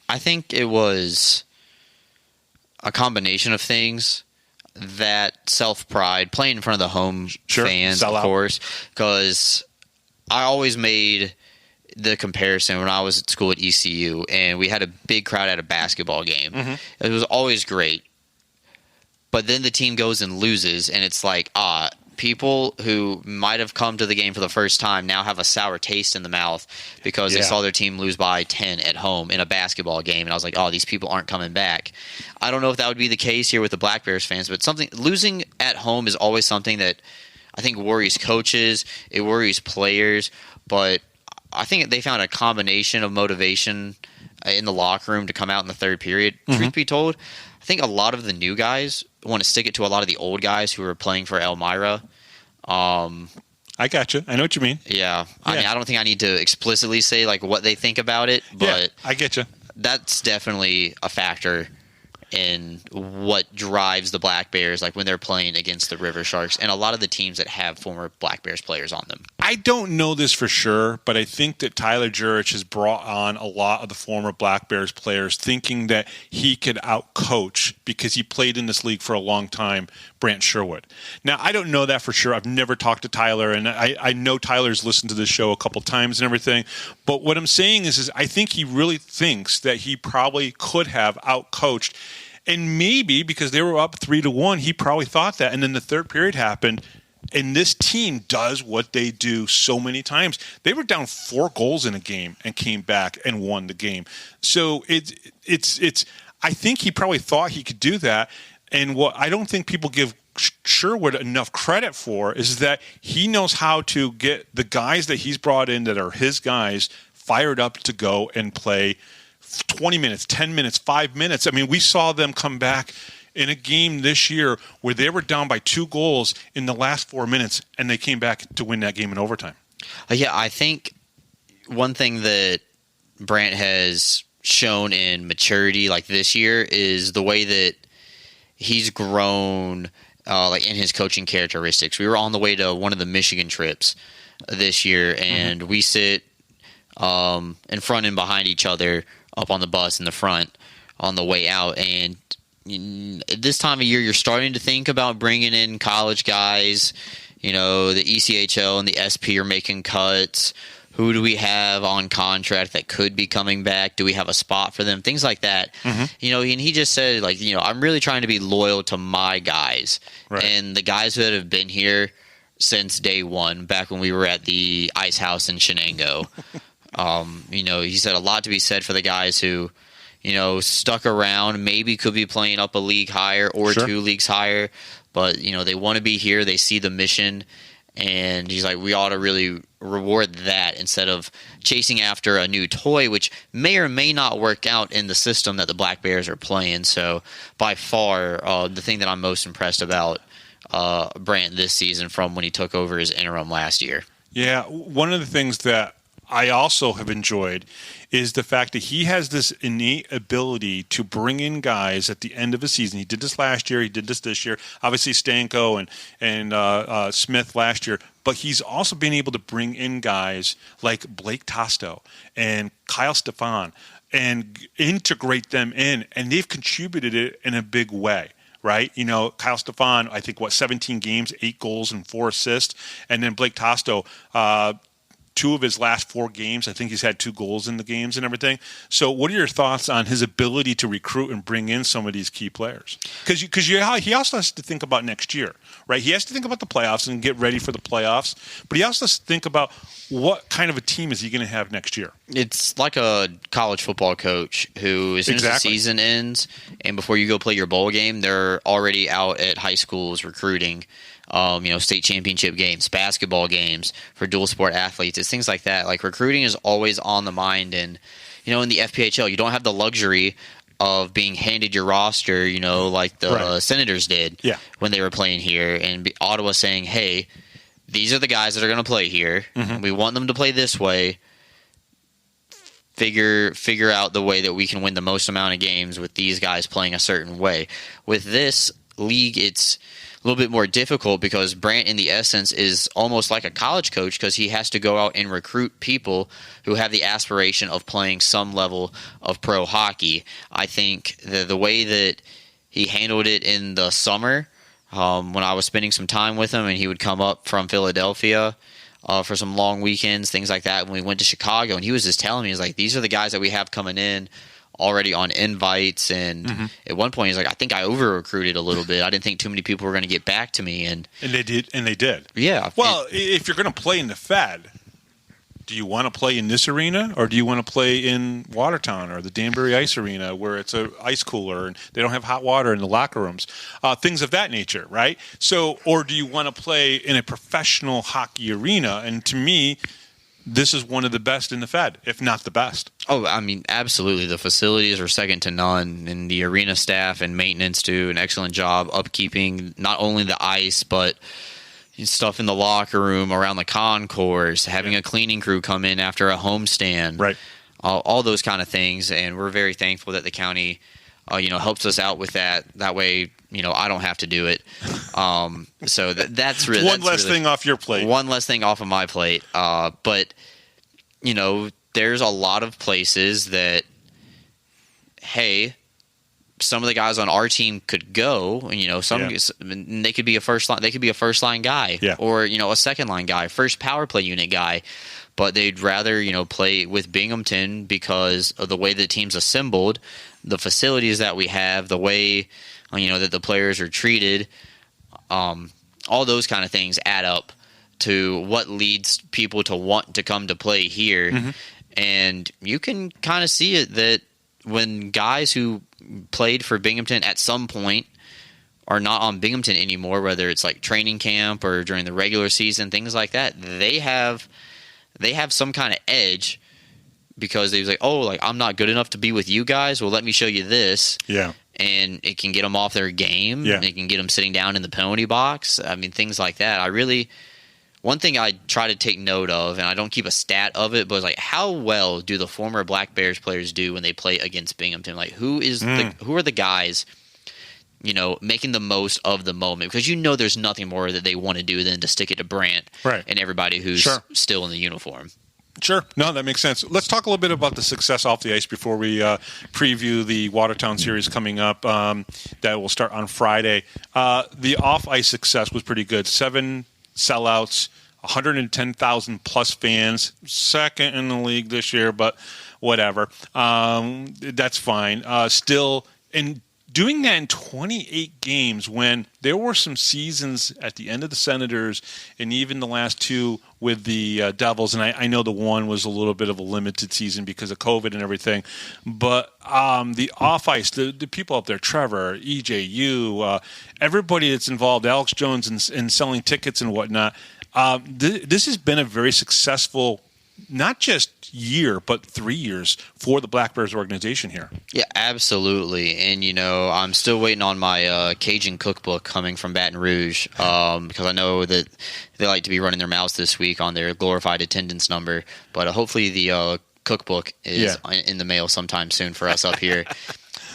I think it was a combination of things. That self-pride, playing in front of the home fans, of course, because I always made the comparison when I was at school at ECU, and we had a big crowd at a basketball game. Mm-hmm. It was always great. But then the team goes and loses, and it's like, people who might have come to the game for the first time now have a sour taste in the mouth because they saw their team lose by 10 at home in a basketball game. And I was like, oh, these people aren't coming back. I don't know if that would be the case here with the Black Bears fans, but losing at home is always something that I think worries coaches. It worries players. But I think they found a combination of motivation in the locker room to come out in the third period. Truth be told, I think a lot of the new guys want to stick it to a lot of the old guys who are playing for Elmira. I got you. I know what you mean. Yeah. I mean, I don't think I need to explicitly say like what they think about it, but I get you. That's definitely a factor in what drives the Black Bears, like when they're playing against the River Sharks and a lot of the teams that have former Black Bears players on them. I don't know this for sure, but I think that Tyler Jurich has brought on a lot of the former Black Bears players thinking that he could outcoach because he played in this league for a long time, Brant Sherwood. Now, I don't know that for sure. I've never talked to Tyler, and I know Tyler's listened to this show a couple times and everything, but what I'm saying is I think he really thinks that he probably could have outcoached. And maybe because they were up 3-1, he probably thought that. And then the third period happened, and this team does what they do so many times. They were down 4 goals in a game and came back and won the game. So it's. I think he probably thought he could do that. And what I don't think people give Sherwood enough credit for is that he knows how to get the guys that he's brought in that are his guys fired up to go and play 20 minutes, 10 minutes, 5 minutes. I mean, we saw them come back in a game this year where they were down by 2 goals in the last 4 minutes, and they came back to win that game in overtime. Yeah, I think one thing that Brant has shown in maturity like this year is the way that he's grown like in his coaching characteristics. We were on the way to one of the Michigan trips this year, and we sit in front and behind each other up on the bus in the front on the way out. And this time of year, you're starting to think about bringing in college guys. You know, the ECHL and the SP are making cuts. Who do we have on contract that could be coming back? Do we have a spot for them? Things like that. You know, and he just said, like, you know, I'm really trying to be loyal to my guys. Right. And the guys that have been here since day one, back when we were at the Ice House in Shenango. You know, he said a lot to be said for the guys who, you know, stuck around, maybe could be playing up a league higher or 2 leagues higher, but, you know, they want to be here. They see the mission, and he's like, we ought to really reward that instead of chasing after a new toy, which may or may not work out in the system that the Black Bears are playing. So by far, the thing that I'm most impressed about Brant this season from when he took over his interim last year. Yeah, one of the things that I also have enjoyed is the fact that he has this innate ability to bring in guys at the end of a season. He did this last year. He did this year. Obviously, Stanko and Smith last year. But he's also been able to bring in guys like Blake Tosto and Kyle Stefan and integrate them in, and they've contributed it in a big way. Right? You know, Kyle Stefan, I think, 17 games, 8 goals and 4 assists. And then Blake Tosto, 2 of his last 4 games, I think he's had 2 goals in the games and everything. So what are your thoughts on his ability to recruit and bring in some of these key players? Because he also has to think about next year, right? He has to think about the playoffs and get ready for the playoffs, but he also has to think about what kind of a team is he going to have next year. It's like a college football coach who, as soon as the season ends and before you go play your bowl game, they're already out at high schools recruiting. You know, state championship games, basketball games for dual sport athletes. It's things like that. Like, recruiting is always on the mind. And, you know, in the FPHL, you don't have the luxury of being handed your roster, you know, like the Senators did when they were playing here. And Ottawa saying, hey, these are the guys that are going to play here. We want them to play this way. Figure out the way that we can win the most amount of games with these guys playing a certain way. With this league, it's a little bit more difficult because Brant, in the essence, is almost like a college coach because he has to go out and recruit people who have the aspiration of playing some level of pro hockey. I think the way that he handled it in the summer, when I was spending some time with him and he would come up from Philadelphia for some long weekends, things like that, when we went to Chicago, and he was just telling me, he's like, these are the guys that we have coming in already on invites. And at one point, he's like, I think I over-recruited a little bit. I didn't think too many people were going to get back to me. And they did. Yeah. Well, if you're going to play in the Fed, do you want to play in this arena, or do you want to play in Watertown or the Danbury Ice Arena where it's a ice cooler and they don't have hot water in the locker rooms? Things of that nature, right? So, or do you want to play in a professional hockey arena? And to me, this is one of the best in the Fed, if not the best. Oh, I mean, absolutely. The facilities are second to none, and the arena staff and maintenance do an excellent job upkeeping not only the ice, but stuff in the locker room, around the concourse, having a cleaning crew come in after a homestand, right? All those kind of things, and we're very thankful that the county, helps us out with that. That way, I don't have to do it. So that's really one less thing off your plate. One less thing off of my plate. But there's a lot of places that, hey, some of the guys on our team could go, they could be a first line. They could be a first line guy, or a second line guy, first power play unit guy, but they'd rather play with Binghamton because of the way the team's assembled, the facilities that we have, the way that the players are treated, all those kind of things add up to what leads people to want to come to play here, and you can kind of see it that when guys who played for Binghamton at some point are not on Binghamton anymore, whether it's like training camp or during the regular season, things like that, they have some kind of edge because they was like, oh, like I'm not good enough to be with you guys. Well, let me show you this. Yeah. And it can get them off their game. Yeah. It can get them sitting down in the penalty box. I mean, things like that. One thing I try to take note of, and I don't keep a stat of it, but it's like, how well do the former Black Bears players do when they play against Binghamton? Like, who are the guys, making the most of the moment? Because there's nothing more that they want to do than to stick it to Brant and everybody who's still in the uniform. Sure. No, that makes sense. Let's talk a little bit about the success off the ice before we preview the Watertown series coming up that will start on Friday. The off-ice success was pretty good. 7 sellouts, 110,000 plus fans, second in the league this year, but whatever. That's fine. Still, in doing that in 28 games when there were some seasons at the end of the Senators and even the last 2 with the Devils, and I know the one was a little bit of a limited season because of COVID and everything, but the off-ice, the people up there, Trevor, EJU, everybody that's involved, Alex Jones in selling tickets and whatnot, this has been a very successful not just year, but 3 years for the Black Bears organization here. Yeah, absolutely. And, I'm still waiting on my Cajun cookbook coming from Baton Rouge because I know that they like to be running their mouths this week on their glorified attendance number. But hopefully the cookbook is in the mail sometime soon for us up here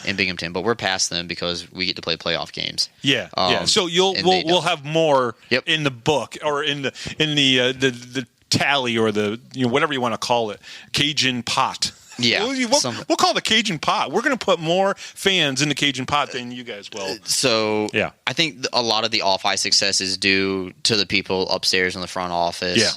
in Binghamton. But we're past them because we get to play playoff games. Yeah, yeah. So we'll have more in the book or in the tally or the whatever you want to call it, Cajun pot. Yeah, we'll call it the Cajun pot. We're going to put more fans in the Cajun pot than you guys will. So yeah, I think a lot of the off-ice success is due to the people upstairs in the front office. Yeah.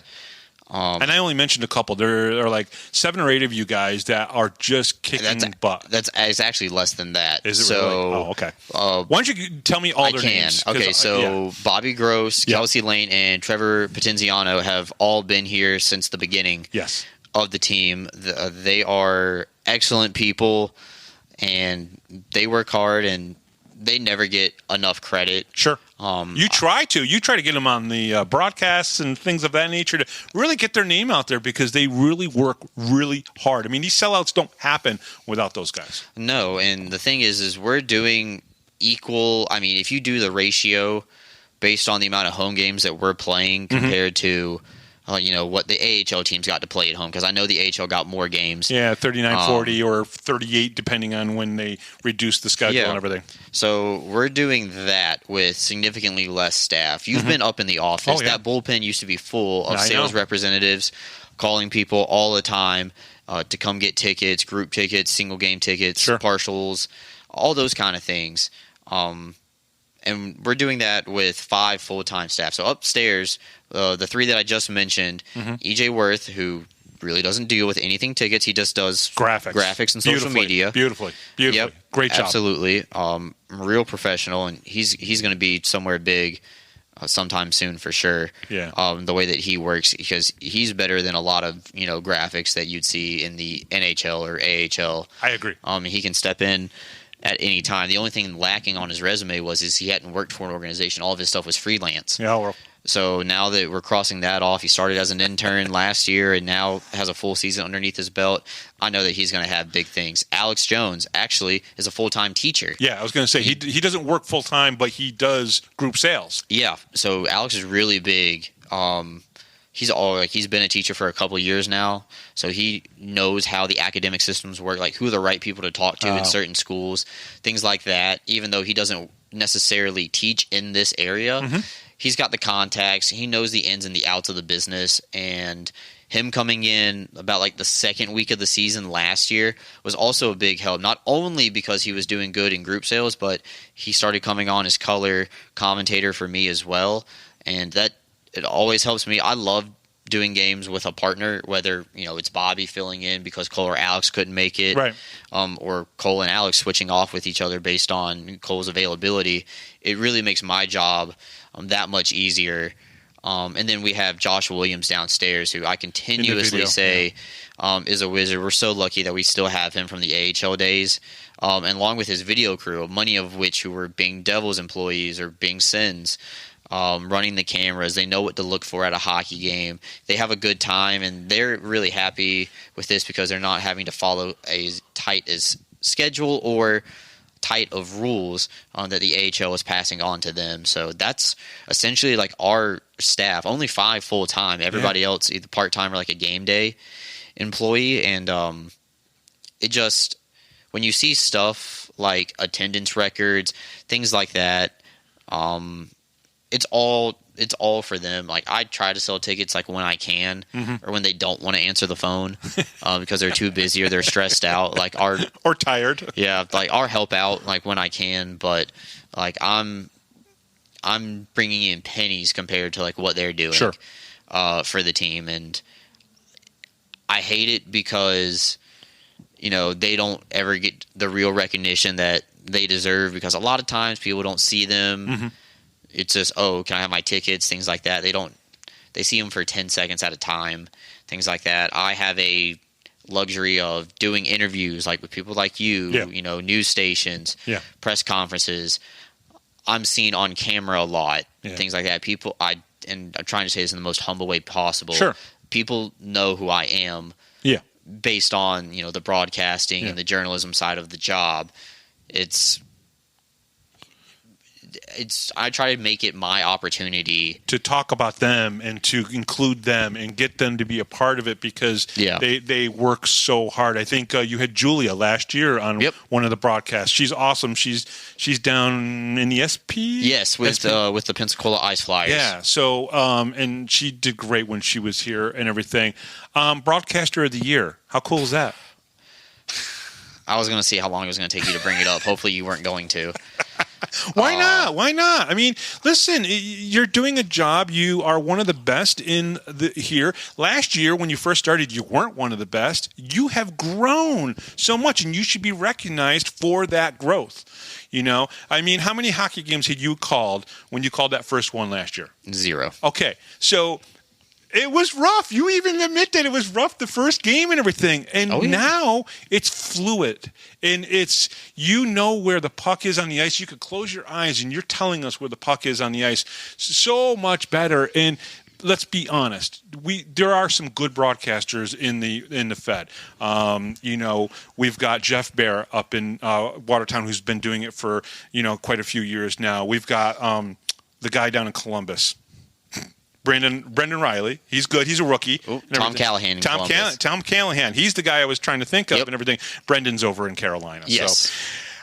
And I only mentioned a couple. There are like 7 or 8 of you guys that are just kicking butt. It's actually less than that. Is it really? Oh, okay. Why don't you tell me all their names? Okay, so Bobby Gross, Kelsey Lane, and Trevor Potenziano have all been here since the beginning of the team. They are excellent people, and they work hard, and they never get enough credit. Sure. You try to get them on the broadcasts and things of that nature to really get their name out there because they really work really hard. I mean, these sellouts don't happen without those guys. No, and the thing is we're doing equal. I mean, if you do the ratio based on the amount of home games that we're playing compared to what the AHL teams got to play at home, because I know the AHL got more games. Yeah, 39, 40, or 38, depending on when they reduced the schedule and everything. So we're doing that with significantly less staff. You've been up in the office. That bullpen used to be full of sales representatives calling people all the time to come get tickets, group tickets, single game tickets, partials, all those kind of things. And we're doing that with 5 full-time staff. So upstairs, the 3 that I just mentioned, EJ Worth, who really doesn't deal with anything tickets. He just does graphics and social media. Beautifully. Yep, Great job. Absolutely. Real professional, and he's going to be somewhere big sometime soon for sure. Yeah. The way that he works, because he's better than a lot of graphics that you'd see in the NHL or AHL. I agree. He can step in at any time. The only thing lacking on his resume was he hadn't worked for an organization. All of his stuff was freelance. Yeah, well. So now that we're crossing that off, he started as an intern last year and now has a full season underneath his belt. I know that he's going to have big things. Alex Jones actually is a full-time teacher. Yeah, I was going to say he doesn't work full-time, but he does group sales. Yeah, so Alex is really big. He's been a teacher for a couple of years now, so he knows how the academic systems work, like who are the right people to talk to in certain schools, things like that. Even though he doesn't necessarily teach in this area, he's got the contacts. He knows the ins and the outs of the business, and him coming in about like the second week of the season last year was also a big help, not only because he was doing good in group sales, but he started coming on as color commentator for me as well, and that it always helps me. I love doing games with a partner, whether it's Bobby filling in because Cole or Alex couldn't make it, right? Or Cole and Alex switching off with each other based on Cole's availability. It really makes my job that much easier. And then we have Josh Williams downstairs, who I continuously say is a wizard. We're so lucky that we still have him from the AHL days, and along with his video crew, many of which who were Bing Devils employees or Bing Sens. Running the cameras. They know what to look for at a hockey game. They have a good time, and they're really happy with this because they're not having to follow as tight as schedule or tight of rules that the AHL is passing on to them. So that's essentially like our staff. Only 5 full-time. Everybody else either part-time or like a game day employee. And it just, when you see stuff like attendance records, things like that, it's all for them. Like I try to sell tickets like when I can, or when they don't want to answer the phone because they're too busy or they're stressed out. Like or tired. Yeah, like I'll help out like when I can, but like I'm bringing in pennies compared to like what they're doing for the team, and I hate it because they don't ever get the real recognition that they deserve, because a lot of times people don't see them. It's just, can I have my tickets? Things like that. They see them for 10 seconds at a time, things like that. I have a luxury of doing interviews like with people like you, news stations, press conferences. I'm seen on camera a lot, things like that. And I'm trying to say this in the most humble way possible. Sure. People know who I am based on, the broadcasting and the journalism side of the job. I try to make it my opportunity to talk about them and to include them and get them to be a part of it, because they work so hard. I think you had Julia last year on one of the broadcasts. She's awesome. She's down in the SP. Yes, with the Pensacola Ice Flyers. Yeah. So and she did great when she was here and everything. Broadcaster of the year. How cool is that? I was going to see how long it was going to take you to bring it up. Hopefully you weren't going to. Why not? Why not? I mean, listen, you're doing a job. You are one of the best in here. Last year, when you first started, you weren't one of the best. You have grown so much, and you should be recognized for that growth. I mean, how many hockey games had you called when you called that first one last year? 0. Okay, so it was rough. You even admit that it was rough the first game and everything. And now it's fluid. And it's, where the puck is on the ice. You could close your eyes and you're telling us where the puck is on the ice. So much better. And let's be honest. There are some good broadcasters in the Fed. We've got Jeff Bear up in Watertown, who's been doing it for, quite a few years now. We've got the guy down in Columbus, Brendan Riley. He's good. He's a rookie. Ooh, Tom Callahan. Tom Callahan. He's the guy I was trying to think of and everything. Brendan's over in Carolina. Yes. So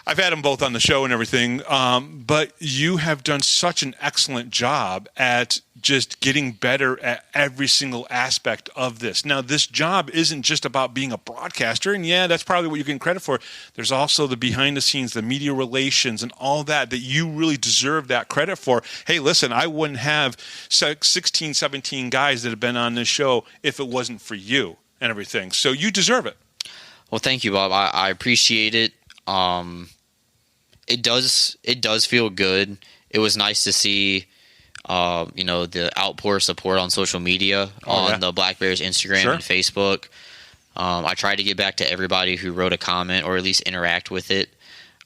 I've had them both on the show and everything. But you have done such an excellent job at just getting better at every single aspect of this. Now, this job isn't just about being a broadcaster, and that's probably what you're getting credit for. There's also the behind the scenes, the media relations, and all that you really deserve that credit for. Hey, listen, I wouldn't have 16, 17 guys that have been on this show if it wasn't for you. and everything. So you deserve it. Well, thank you, Bob. I appreciate it. It does feel good. It was nice to see, the outpour of support on social media, on the Black Bears Instagram and Facebook. I tried to get back to everybody who wrote a comment or at least interact with it.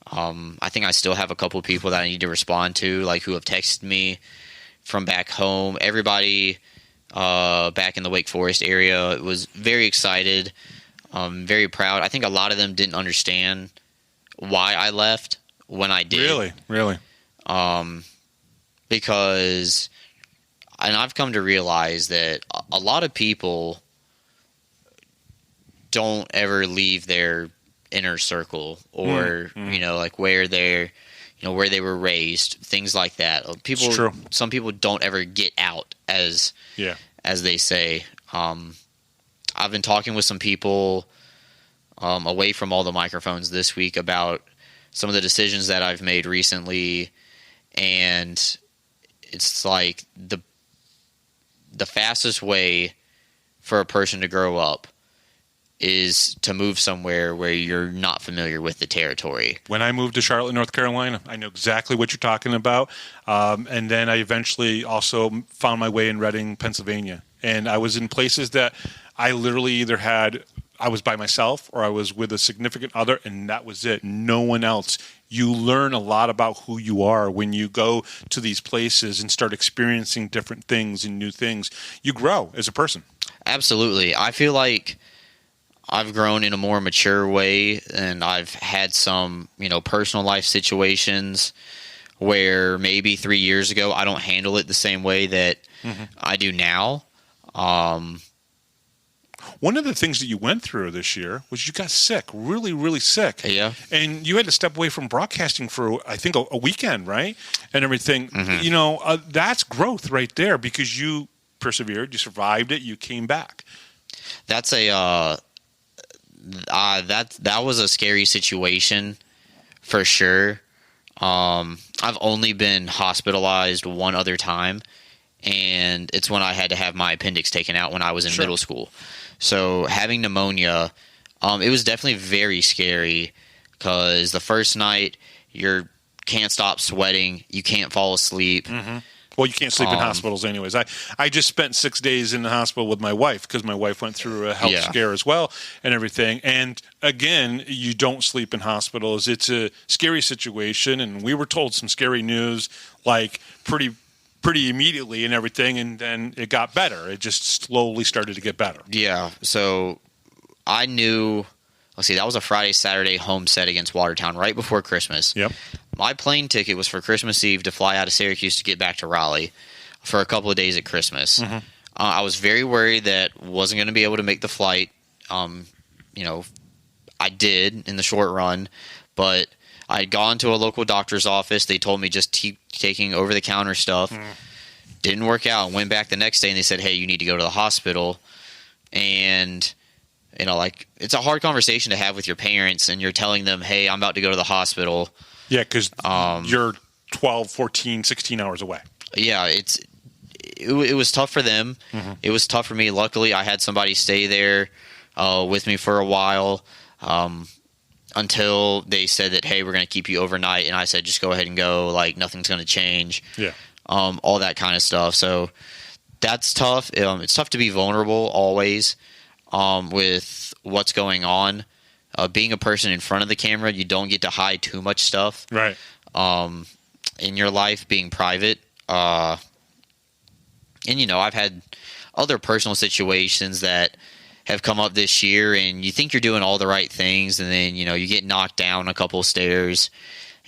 I think I still have a couple people that I need to respond to, like who have texted me from back home. Everybody back in the Wake Forest area was very excited, very proud. I think a lot of them didn't understand why I left when I did. Really? Because, and I've come to realize that a lot of people don't ever leave their inner circle or like where they're where they were raised, things like that. Some people don't ever get out, as they say. I've been talking with some people away from all the microphones this week about some of the decisions that I've made recently, and it's like the fastest way for a person to grow up is to move somewhere where you're not familiar with the territory. When I moved to Charlotte, North Carolina, I know exactly what you're talking about. And then I eventually also found my way in Reading, Pennsylvania. And I was in places that I literally either I was by myself or I was with a significant other, and that was it. No one else. You learn a lot about who you are when you go to these places and start experiencing different things and new things. You grow as a person. Absolutely. I feel like I've grown in a more mature way, and I've had some, personal life situations where maybe 3 years ago I don't handle it the same way that I do now. One of the things that you went through this year was you got sick, really, really sick. Yeah. And you had to step away from broadcasting for, I think, a weekend, right? And everything. That's growth right there, because you persevered, you survived it, you came back. That's that was a scary situation for sure. I've only been hospitalized one other time, and it's when I had to have my appendix taken out when I was in middle school. So having pneumonia, it was definitely very scary, because the first night you can't stop sweating, you can't fall asleep. Well, you can't sleep in hospitals anyways. I just spent 6 days in the hospital with my wife, because my wife went through a health scare as well and everything. And again, you don't sleep in hospitals. It's a scary situation, and we were told some scary news like pretty immediately and everything, and then it got better. It just slowly started to get better. Yeah, so I knew, that was a Friday, Saturday home set against Watertown right before Christmas. Yep. My plane ticket was for Christmas Eve to fly out of Syracuse to get back to Raleigh for a couple of days at Christmas. I was very worried that wasn't going to be able to make the flight. I did in the short run, but I had gone to a local doctor's office. They told me just keep taking over-the-counter stuff. Didn't work out. Went back the next day, and they said, hey, you need to go to the hospital. And, it's a hard conversation to have with your parents, and you're telling them, hey, I'm about to go to the hospital. Yeah, because you're 12, 14, 16 hours away. Yeah, it was tough for them. It was tough for me. Luckily, I had somebody stay there with me for a while. Until they said that, hey, we're going to keep you overnight. And I said, just go ahead and go. Nothing's going to change. Yeah. All that kind of stuff. So that's tough. It's tough to be vulnerable always with what's going on. Being a person in front of the camera, you don't get to hide too much stuff. Right. In your life, being private. And, I've had other personal situations that have come up this year, and you think you're doing all the right things, and then, you get knocked down a couple of stairs,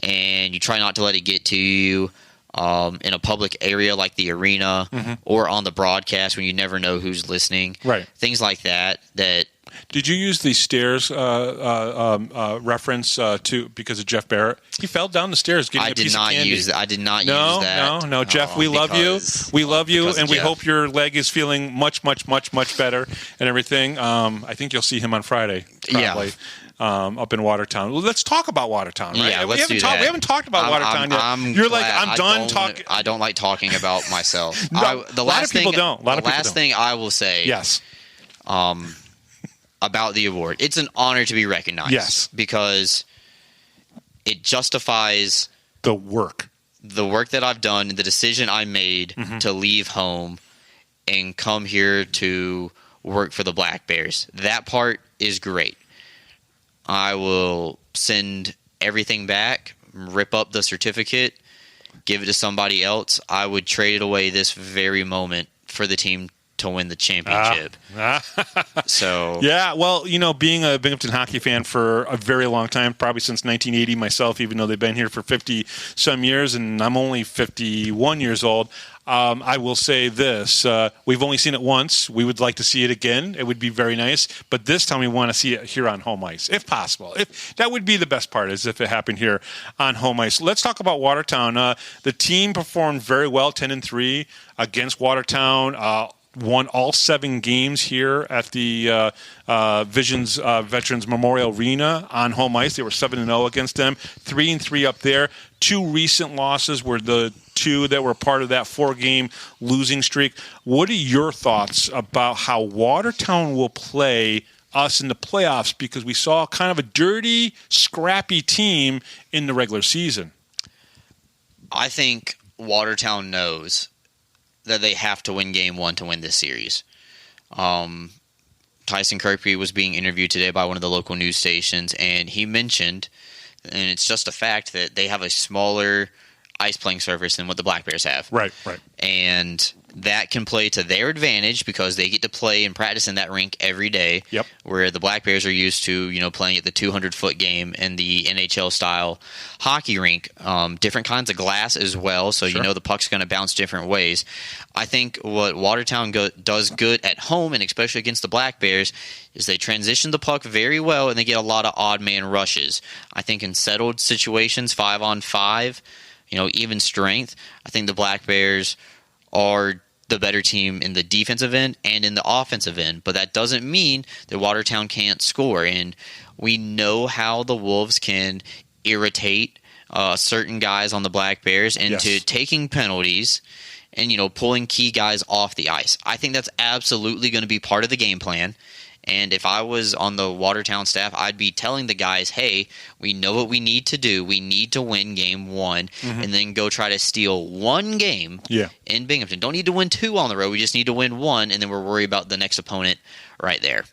and you try not to let it get to you in a public area like the arena or on the broadcast when you never know who's listening. Right. Things like that. Did you use the stairs reference because of Jeff Barrett? He fell down the stairs getting a piece of candy. I did not use that. No, Jeff, we love you. We love you, and we hope your leg is feeling much, much, much, much better and everything. I think you'll see him on Friday, probably, up in Watertown. Well, let's talk about Watertown, right? Yeah, let's do that. We haven't talked about Watertown yet. You're like, I'm done talking. I don't like talking about myself. A lot of people don't. The last thing I will say. Yes. about the award. It's an honor to be recognized. Yes. Because it justifies the work that I've done, the decision I made to leave home and come here to work for the Black Bears. That part is great. I will send everything back, rip up the certificate, give it to somebody else. I would trade it away this very moment for the team to win the championship. So yeah, well, being a Binghamton hockey fan for a very long time, probably since 1980 myself, even though they've been here for 50 some years, and I'm only 51 years old. I will say this: we've only seen it once. We would like to see it again. It would be very nice, but this time we want to see it here on home ice, if possible. If that would be the best part, is if it happened here on home ice. Let's talk about Watertown. The team performed very well, 10-3 against Watertown. Won all 7 games here at the Visions Veterans Memorial Arena on home ice. They were 7-0 against them, 3-3 up there. 2 recent losses were the 2 that were part of that 4-game losing streak. What are your thoughts about how Watertown will play us in the playoffs? Because we saw kind of a dirty, scrappy team in the regular season. I think Watertown knows that they have to win game 1 to win this series. Tyson Kirkby was being interviewed today by one of the local news stations, and he mentioned, and it's just a fact, that they have a smaller ice playing surface than what the Black Bears have. Right. And that can play to their advantage because they get to play and practice in that rink every day. Yep. Where the Black Bears are used to, playing at the 200-foot game in the NHL-style hockey rink. Different kinds of glass as well, so sure. The puck's going to bounce different ways. I think what Watertown does good at home, and especially against the Black Bears, is they transition the puck very well, and they get a lot of odd man rushes. I think in settled situations, 5-on-5, even strength, I think the Black Bears are the better team in the defensive end and in the offensive end. But that doesn't mean that Watertown can't score. And we know how the Wolves can irritate certain guys on the Black Bears into taking penalties and, pulling key guys off the ice. I think that's absolutely going to be part of the game plan. And if I was on the Watertown staff, I'd be telling the guys, hey, we know what we need to do. We need to win game 1 and then go try to steal 1 game in Binghamton. Don't need to win 2 on the road. We just need to win 1, and then we're worried about the next opponent right there.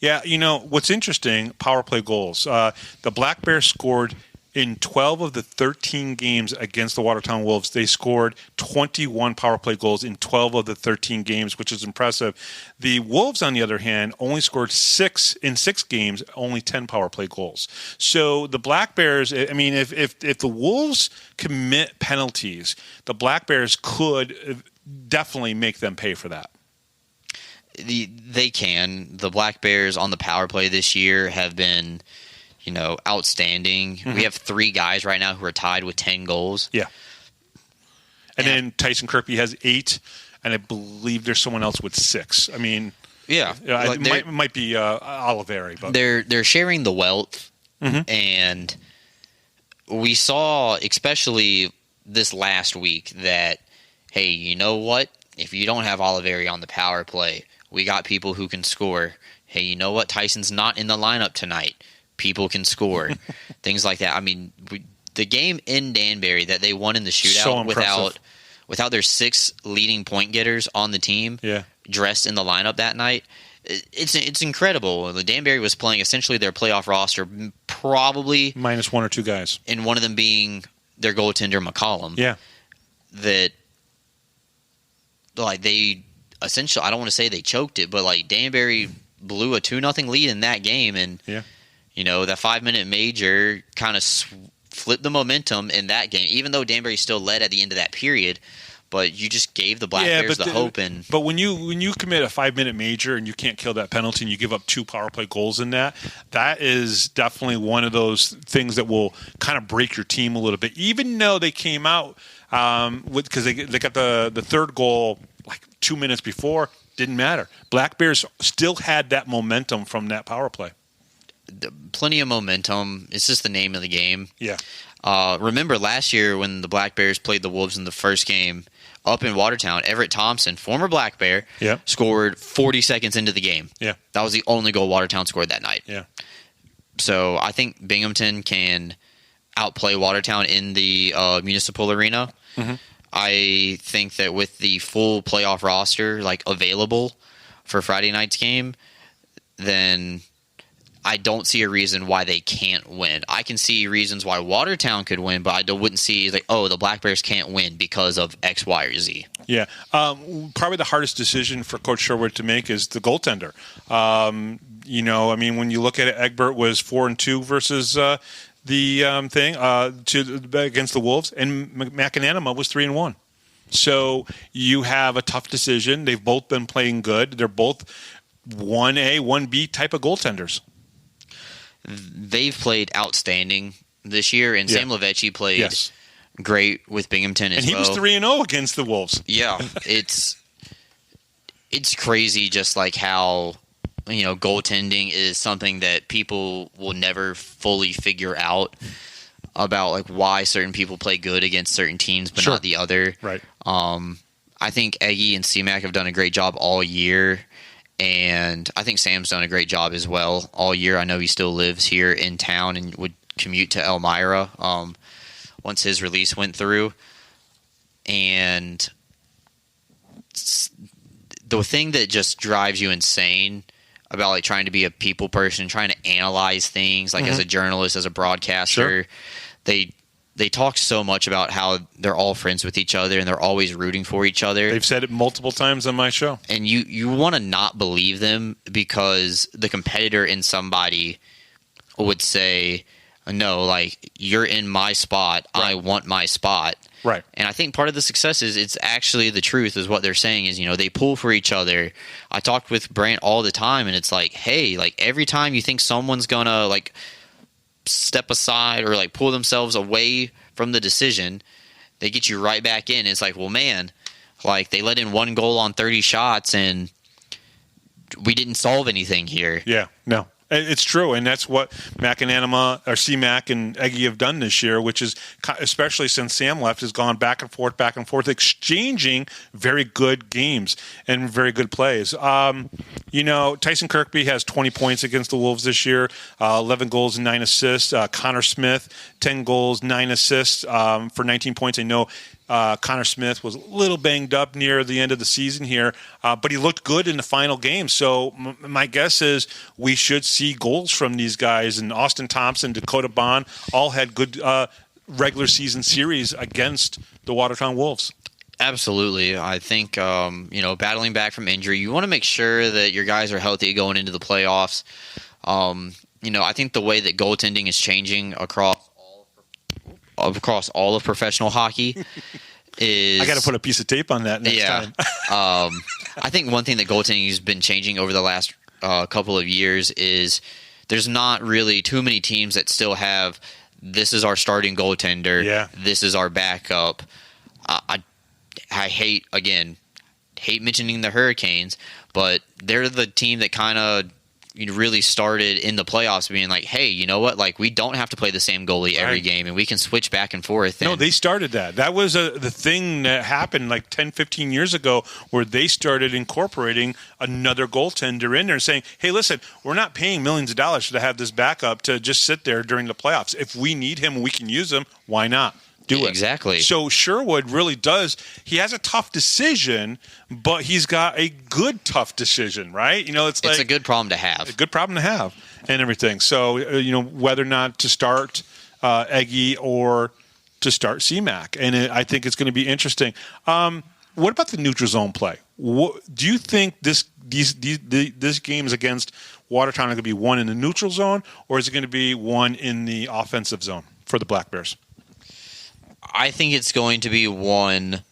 Yeah, what's interesting, power play goals. The Black Bears scored in 12 of the 13 games against the Watertown Wolves. They scored 21 power play goals in 12 of the 13 games, which is impressive. The Wolves, on the other hand, only scored 6 in 6 games, only 10 power play goals. So the Black Bears, if the Wolves commit penalties, the Black Bears could definitely make them pay for that. They can. The Black Bears on the power play this year have been outstanding. We have 3 guys right now who are tied with 10 goals. Yeah. And then Tyson Kirkby has 8, and I believe there's someone else with 6. It might be Oliveri, but they're sharing the wealth, and we saw, especially this last week, that hey, you know what? If you don't have Oliveri on the power play, we got people who can score. Hey, you know what? Tyson's not in the lineup tonight. People can score. Things like that. The game in Danbury that they won in the shootout without their 6 leading point getters on the team dressed in the lineup that night, it's incredible. The Danbury was playing essentially their playoff roster, probably minus 1 or 2 guys, and one of them being their goaltender McCollum. Yeah, that they essentially, I don't want to say they choked it, but Danbury blew a 2-0 lead in that game, and that 5-minute major kind of flipped the momentum in that game, even though Danbury still led at the end of that period. But you just gave the Black Bears the hope. But when you commit a 5-minute major and you can't kill that penalty and you give up 2 power play goals in that is definitely one of those things that will kind of break your team a little bit. Even though they came out because they got the third goal 2 minutes before, didn't matter. Black Bears still had that momentum from that power play. Plenty of momentum. It's just the name of the game. Yeah. Remember last year when the Black Bears played the Wolves in the first game, up in Watertown, Everett Thompson, former Black Bear, scored 40 seconds into the game. Yeah. That was the only goal Watertown scored that night. Yeah. So I think Binghamton can outplay Watertown in the municipal arena. Mm-hmm. I think that with the full playoff roster like available for Friday night's game, then I don't see a reason why they can't win. I can see reasons why Watertown could win, but I wouldn't see like, oh, the Black Bears can't win because of X, Y, or Z. Yeah. Probably the hardest decision for Coach Sherwood to make is the goaltender. When you look at it, Egbert was 4-2 versus against the Wolves, and McAnanima was 3-1. So you have a tough decision. They've both been playing good. They're both 1A, 1B type of goaltenders. They've played outstanding this year, and Sam Levecki played great with Binghamton as well. And he was 3-0 against the Wolves. Yeah, it's crazy just like how goaltending is something that people will never fully figure out about, like why certain people play good against certain teams but not the other. Right. I think Eggie and C-Mac have done a great job all year. And I think Sam's done a great job as well all year. I know he still lives here in town and would commute to Elmira once his release went through. And the thing that just drives you insane about like trying to be a people person, trying to analyze things like as a journalist, as a broadcaster, they talk so much about how they're all friends with each other and they're always rooting for each other. They've said it multiple times on my show. And you want to not believe them because the competitor in somebody would say, no, like, you're in my spot. Right. I want my spot. Right. And I think part of the success is it's actually the truth is what they're saying is, they pull for each other. I talked with Brant all the time, and it's like, hey, like, every time you think someone's going to, like, step aside or like pull themselves away from the decision, they get you right back in. It's like, well, man, like they let in 1 goal on 30 shots and we didn't solve anything here. Yeah, no. It's true, and that's what McAnanima or C-Mac and Eggie have done this year, which is, especially since Sam left, has gone back and forth, exchanging very good games and very good plays. Tyson Kirkby has 20 points against the Wolves this year, 11 goals and 9 assists. Connor Smith, 10 goals, 9 assists for 19 points. I know Connor Smith was a little banged up near the end of the season here, but he looked good in the final game. So my guess is we should see goals from these guys. And Austin Thompson, Dakota Bond, all had good regular season series against the Watertown Wolves. Absolutely. I think, battling back from injury, you want to make sure that your guys are healthy going into the playoffs. I think the way that goaltending is changing across all of professional hockey is... I got to put a piece of tape on that next time. I think one thing that goaltending has been changing over the last couple of years is there's not really too many teams that still have, this is our starting goaltender, this is our backup. I hate mentioning the Hurricanes, but they're the team that kind of really started in the playoffs being like, hey, you know what? Like, we don't have to play the same goalie every game, and we can switch back and forth. No, they started that. That was the thing that happened like 10, 15 years ago where they started incorporating another goaltender in there and saying, hey, listen, we're not paying millions of dollars to have this backup to just sit there during the playoffs. If we need him and we can use him, why not? Do it. Exactly. So Sherwood really does. He has a tough decision, but he's got a good tough decision, right? It's like a good problem to have. A good problem to have, and everything. So whether or not to start Eggie or to start C-Mac, and I think it's going to be interesting. What about the neutral zone play? Do you think this games against Watertown are going to be one in the neutral zone, or is it going to be one in the offensive zone for the Black Bears? I think it's going to be one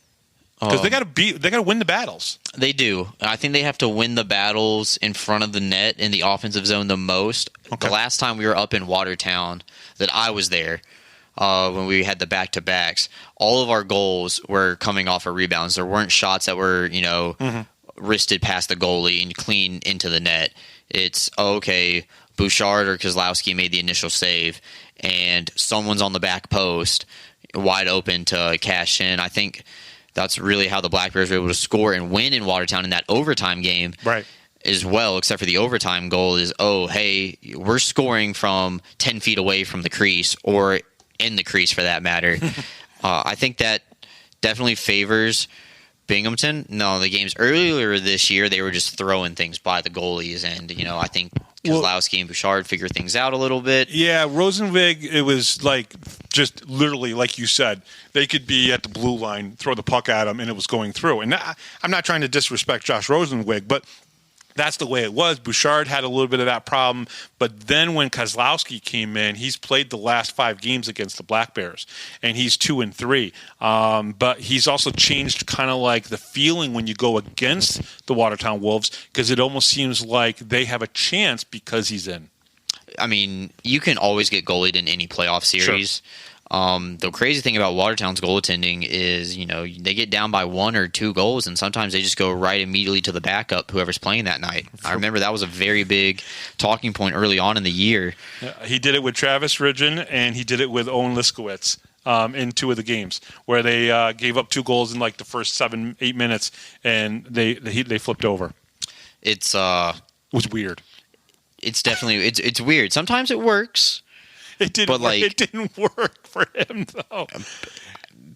because they got to win the battles. They do. I think they have to win the battles in front of the net in the offensive zone the most. Okay. The last time we were up in Watertown that I was there, when we had the back-to-backs, all of our goals were coming off of rebounds. There weren't shots that were wristed past the goalie and clean into the net. It's okay. Bouchard or Kozlowski made the initial save, and someone's on the back post wide open to cash in. I think that's really how the Black Bears were able to score and win in Watertown in that overtime game. Right. As well, except for the overtime goal is, oh, hey, we're scoring from 10 feet away from the crease, or in the crease for that matter. I think that definitely favors Binghamton. No, the games earlier this year, they were just throwing things by the goalies, and I think Kozlowski and Bouchard figure things out a little bit. Yeah, Rosenwig, it was like just literally, like you said, they could be at the blue line, throw the puck at them, and it was going through. And I'm not trying to disrespect Josh Rosenwig, but that's the way it was. Bouchard had a little bit of that problem, but then when Kozlowski came in, he's played the last 5 games against the Black Bears, and he's 2-3. But he's also changed kind of like the feeling when you go against the Watertown Wolves, because it almost seems like they have a chance because he's in. I mean, you can always get goalied in any playoff series. Sure. The crazy thing about Watertown's goaltending is, they get down by 1 or 2 goals, and sometimes they just go right immediately to the backup, whoever's playing that night. I remember that was a very big talking point early on in the year. He did it with Travis Ridgen, and he did it with Owen Liskowitz in 2 of the games, where they gave up 2 goals in like the first 7-8 minutes, and they flipped over. It was weird. It's definitely it's weird. Sometimes it works. It didn't work for him, though.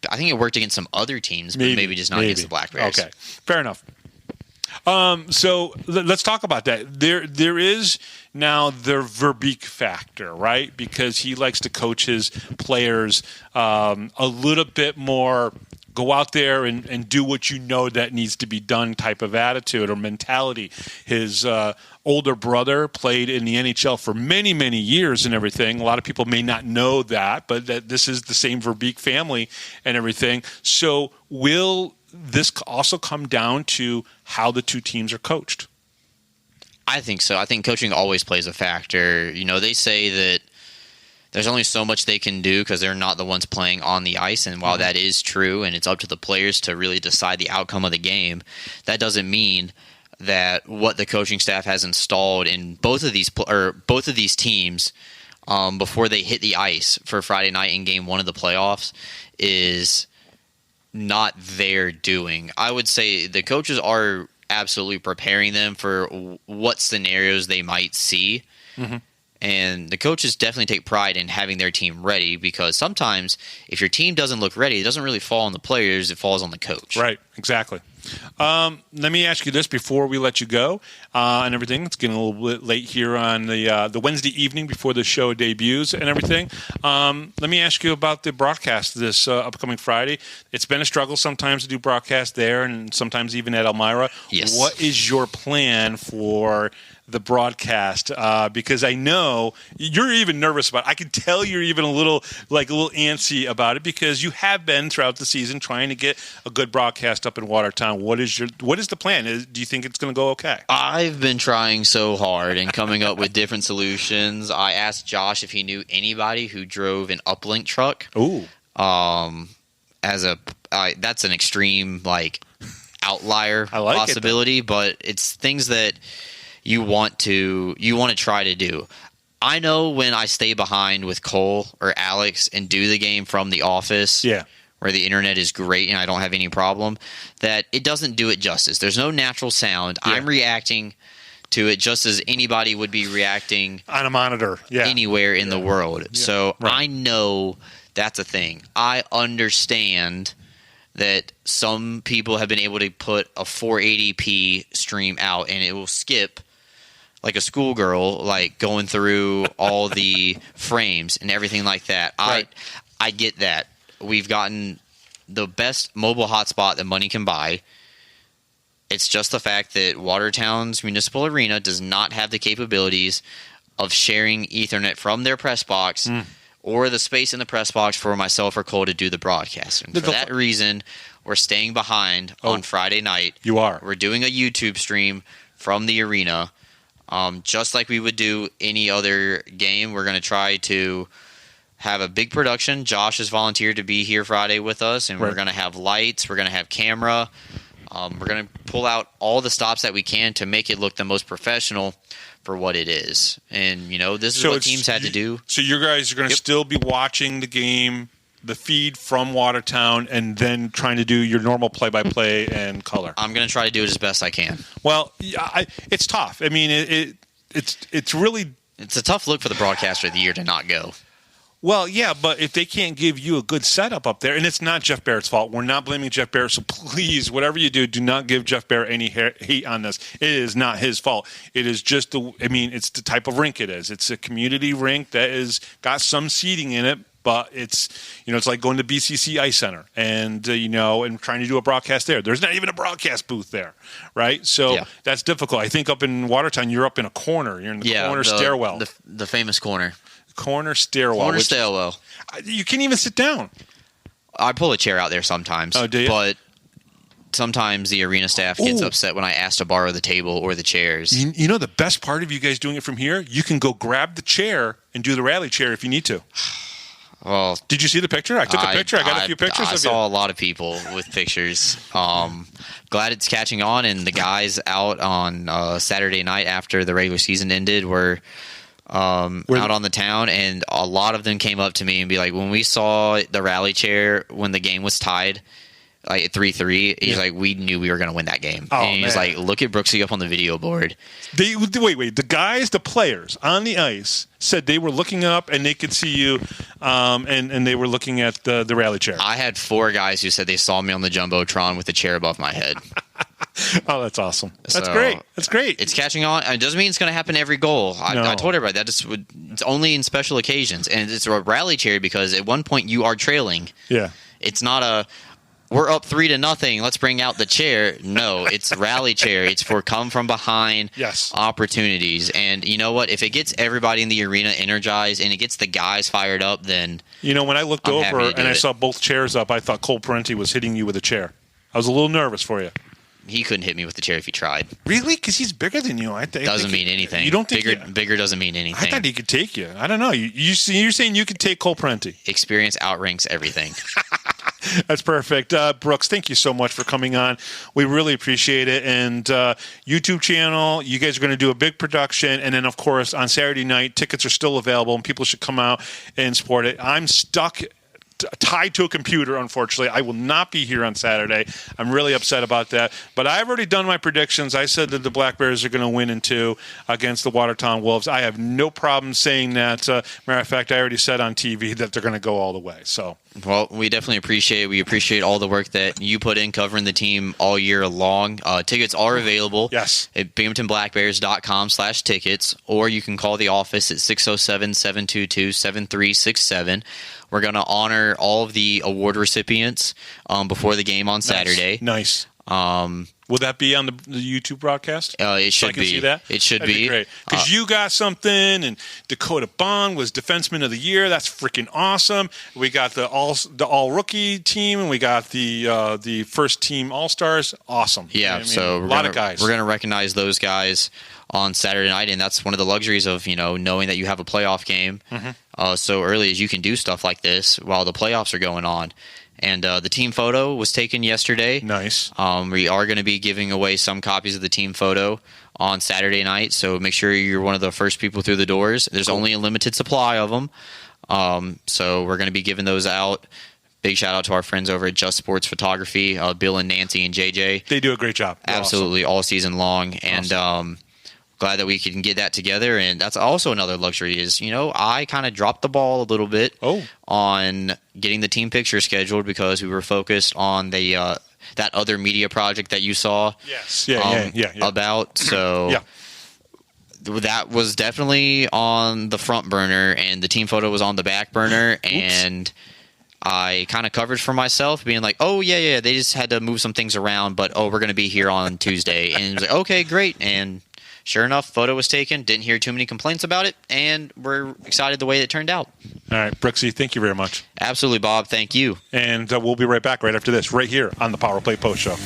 I think it worked against some other teams, but maybe just not against the Black Bears. Okay, fair enough. So let's talk about that. There is now the Verbeek factor, right? Because he likes to coach his players a little bit more, go out there and do what you know that needs to be done type of attitude or mentality. His older brother played in the NHL for many, many years and everything. A lot of people may not know that, but that this is the same Verbeek family and everything. So will this also come down to how the 2 teams are coached? I think so. I think coaching always plays a factor. They say that there's only so much they can do because they're not the ones playing on the ice. And while that is true, and it's up to the players to really decide the outcome of the game, that doesn't mean that what the coaching staff has installed in both of these teams before they hit the ice for Friday night in Game 1 of the playoffs is not their doing. I would say the coaches are absolutely preparing them for what scenarios they might see. Mm-hmm. And the coaches definitely take pride in having their team ready, because sometimes if your team doesn't look ready, it doesn't really fall on the players, it falls on the coach. Right, exactly. Let me ask you this before we let you go and everything. It's getting a little bit late here on the Wednesday evening before the show debuts and everything. Let me ask you about the broadcast this upcoming Friday. It's been a struggle sometimes to do broadcast there and sometimes even at Elmira. Yes. What is your plan for the broadcast? Because I know you're even nervous about it. I can tell you're even a little antsy about it, because you have been throughout the season trying to get a good broadcast up in Watertown. What is the plan? Do you think it's going to go okay? I've been trying so hard and coming up with different solutions. I asked Josh if he knew anybody who drove an uplink truck. Ooh. That's an extreme outlier possibility, but it's things that you want to try to do. I know when I stay behind with Cole or Alex and do the game from the office, where the internet is great and I don't have any problem, that it doesn't do it justice. There's no natural sound. Yeah. I'm reacting to it just as anybody would be reacting on a monitor anywhere in the world. Yeah. So I know that's a thing. I understand that some people have been able to put a 480p stream out and it will skip like a schoolgirl, going through all the frames and everything like that. Right. I get that. We've gotten the best mobile hotspot that money can buy. It's just the fact that Watertown's municipal arena does not have the capabilities of sharing Ethernet from their press box or the space in the press box for myself or Cole to do the broadcast. And for that reason, we're staying behind on Friday night. You are. We're doing a YouTube stream from the arena. Just like we would do any other game, we're going to try to have a big production. Josh has volunteered to be here Friday with us, and we're going to have lights. We're going to have camera. We're going to pull out all the stops that we can to make it look the most professional for what it is. And, this is what teams had to do. So you guys are going to still be watching the game the feed from Watertown and then trying to do your normal play-by-play and color? I'm going to try to do it as best I can. Well, it's tough. I mean, it's really... It's a tough look for the broadcaster of the year to not go. Well, yeah, but if they can't give you a good setup up there, and it's not Jeff Barrett's fault. We're not blaming Jeff Barrett, so please, whatever you do not give Jeff Barrett any hate on this. It is not his fault. It is just it's the type of rink it is. It's a community rink that is got some seating in it, but it's like going to BCC Ice Center and and trying to do a broadcast there. There's not even a broadcast booth there, right? So that's difficult. I think up in Watertown, you're up in a corner. You're in the corner stairwell, the famous corner. Corner stairwell. You can't even sit down. I pull a chair out there sometimes. Oh, do you? But sometimes the arena staff gets upset when I ask to borrow the table or the chairs. You know the best part of you guys doing it from here? You can go grab the chair and do the rally chair if you need to. Well, did you see the picture? I took a picture. I got a few pictures of you. I saw a lot of people with pictures. Glad it's catching on, and the guys out on Saturday night after the regular season ended were out on the town, and a lot of them came up to me and be like, when we saw the rally chair when the game was tied like at 3-3, he's like, we knew we were going to win that game. And he's like, look at Brooksy up on the video board. Wait, the players on the ice said they were looking up and they could see you, and they were looking at the rally chair. I had 4 guys who said they saw me on the Jumbotron with the chair above my head. Oh, that's awesome. That's great. That's great. It's catching on. It doesn't mean it's going to happen every goal. I told everybody that it's only in special occasions. And it's a rally chair because at one point you are trailing. Yeah. It's not we're up 3-0, let's bring out the chair. No, it's rally chair. It's for come from behind opportunities. And you know what? If it gets everybody in the arena energized and it gets the guys fired up, then when I looked over and I saw both chairs up, I thought Cole Parenti was hitting you with a chair. I was a little nervous for you. He couldn't hit me with the chair if he tried. Really? Because he's bigger than you. Doesn't mean anything. You don't think bigger doesn't mean anything. I thought he could take you. I don't know. You're saying you could take Cole Parenti. Experience outranks everything. That's perfect. Brooks, thank you so much for coming on. We really appreciate it. And YouTube channel, you guys are going to do a big production. And then, of course, on Saturday night, tickets are still available, and people should come out and support it. I'm stuck tied to a computer, unfortunately. I will not be here on Saturday. I'm really upset about that. But I've already done my predictions. I said that the Black Bears are going to win in 2 against the Watertown Wolves. I have no problem saying that. Matter of fact, I already said on TV that they're going to go all the way. So, well, we definitely appreciate all the work that you put in covering the team all year long. Tickets are available at BinghamtonBlackBears.com/tickets, or you can call the office at 607-722-7367. We're going to honor all of the award recipients before the game on Saturday. Nice. Will that be on the YouTube broadcast? It should be. I can see that? It should be. Great. Because you got something, and Dakota Bond was Defenseman of the Year. That's freaking awesome. We got the all rookie team, and we got the first team All Stars. Awesome. Yeah. So a lot of guys. We're going to recognize those guys on Saturday night, and that's one of the luxuries of knowing that you have a playoff game so early as you can do stuff like this while the playoffs are going on. And the team photo was taken yesterday. Nice. We are going to be giving away some copies of the team photo on Saturday night, so make sure you're one of the first people through the doors. There's only a limited supply of them, so we're going to be giving those out. Big shout out to our friends over at Just Sports Photography, Bill and Nancy and JJ. They do a great job. They're absolutely awesome. All season long. And glad that we can get that together. And that's also another luxury is, I kind of dropped the ball a little bit on getting the team picture scheduled because we were focused on the that other media project that you saw about. So that was definitely on the front burner, and the team photo was on the back burner. And I kind of covered for myself, being like, oh, yeah, they just had to move some things around, but, we're going to be here on Tuesday. And it was like, okay, great. And sure enough, photo was taken. Didn't hear too many complaints about it, and we're excited the way it turned out. All right, Brooksy, thank you very much. Absolutely, Bob. Thank you. And we'll be right back right after this, right here on the Power Play Post Show.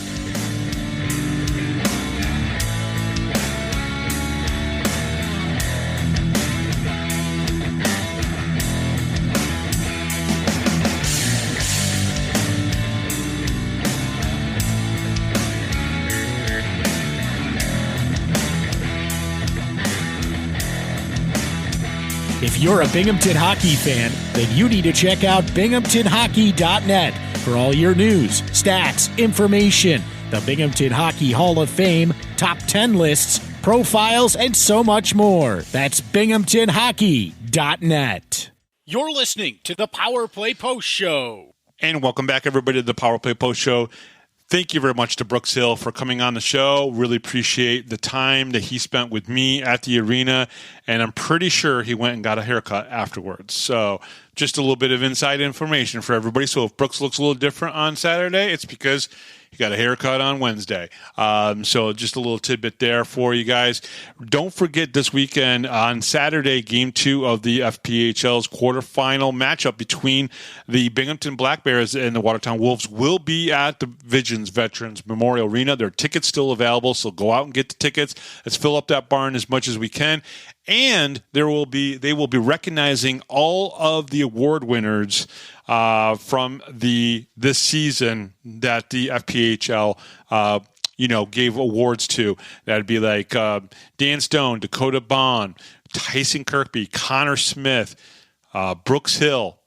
If If you're a Binghamton hockey fan, then you need to check out binghamtonhockey.net for all your news, stats, information, the Binghamton Hockey Hall of Fame, top 10 lists, profiles, and so much more. That's binghamtonhockey.net. You're listening to the Power Play Post Show. And welcome back, everybody, to the Power Play Post Show. Thank you very much to Brooks Hill for coming on the show. Really appreciate the time that he spent with me at the arena, and I'm pretty sure he went and got a haircut afterwards. So just a little bit of inside information for everybody. So if Brooks looks a little different on Saturday, it's because he got a haircut on Wednesday. So just a little tidbit there for you guys. Don't forget this weekend on Saturday, Game 2 of the FPHL's quarterfinal matchup between the Binghamton Black Bears and the Watertown Wolves will be at the Visions Veterans Memorial Arena. There are tickets still available, so go out and get the tickets. Let's fill up that barn as much as we can. And they will be recognizing all of the award winners from this season that the FPHL gave awards to. That'd be like Dan Stone, Dakota Bond, Tyson Kirkby, Connor Smith, Brooks Hill,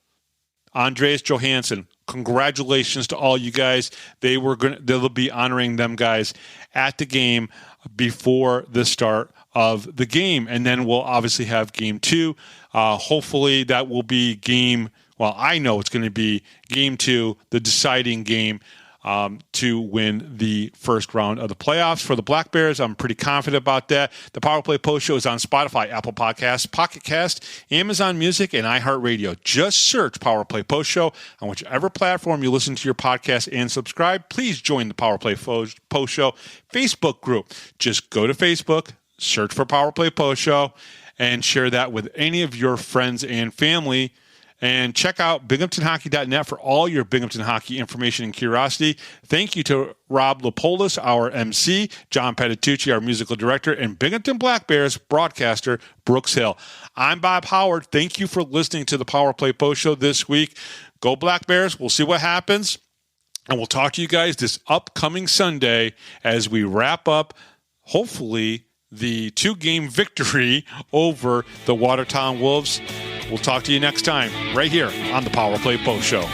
Andreas Johansson. Congratulations to all you guys. They'll be honoring them guys at the game before the start of the game. And then we'll obviously have Game 2. Hopefully that will be I know it's going to be Game 2, the deciding game to win the first round of the playoffs for the Black Bears. I'm pretty confident about that. The Power Play Post Show is on Spotify, Apple Podcasts, Pocket Cast, Amazon Music, and iHeartRadio. Just search Power Play Post Show on whichever platform you listen to your podcast and subscribe. Please join the Power Play Post Show Facebook group. Just go to Facebook, search for Power Play Post Show, and share that with any of your friends and family. And check out binghamtonhockey.net for all your Binghamton hockey information and curiosity. Thank you to Rob Lepolis, our MC, John Patitucci, our musical director, and Binghamton Black Bears broadcaster, Brooks Hill. I'm Bob Howard. Thank you for listening to the Power Play Post Show this week. Go Black Bears. We'll see what happens. And we'll talk to you guys this upcoming Sunday as we wrap up, hopefully, the 2-game victory over the Watertown Wolves. We'll talk to you next time right here on the Power Play Post Show.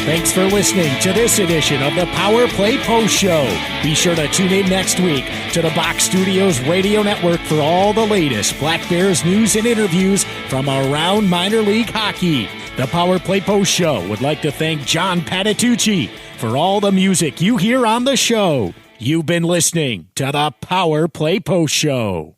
Thanks for listening to this edition of the Power Play Post Show. Be sure to tune in next week to the Box Studios Radio Network for all the latest Black Bears news and interviews from around minor league hockey. The Power Play Post Show would like to thank John Patitucci for all the music you hear on the show. You've been listening to the Power Play Post Show.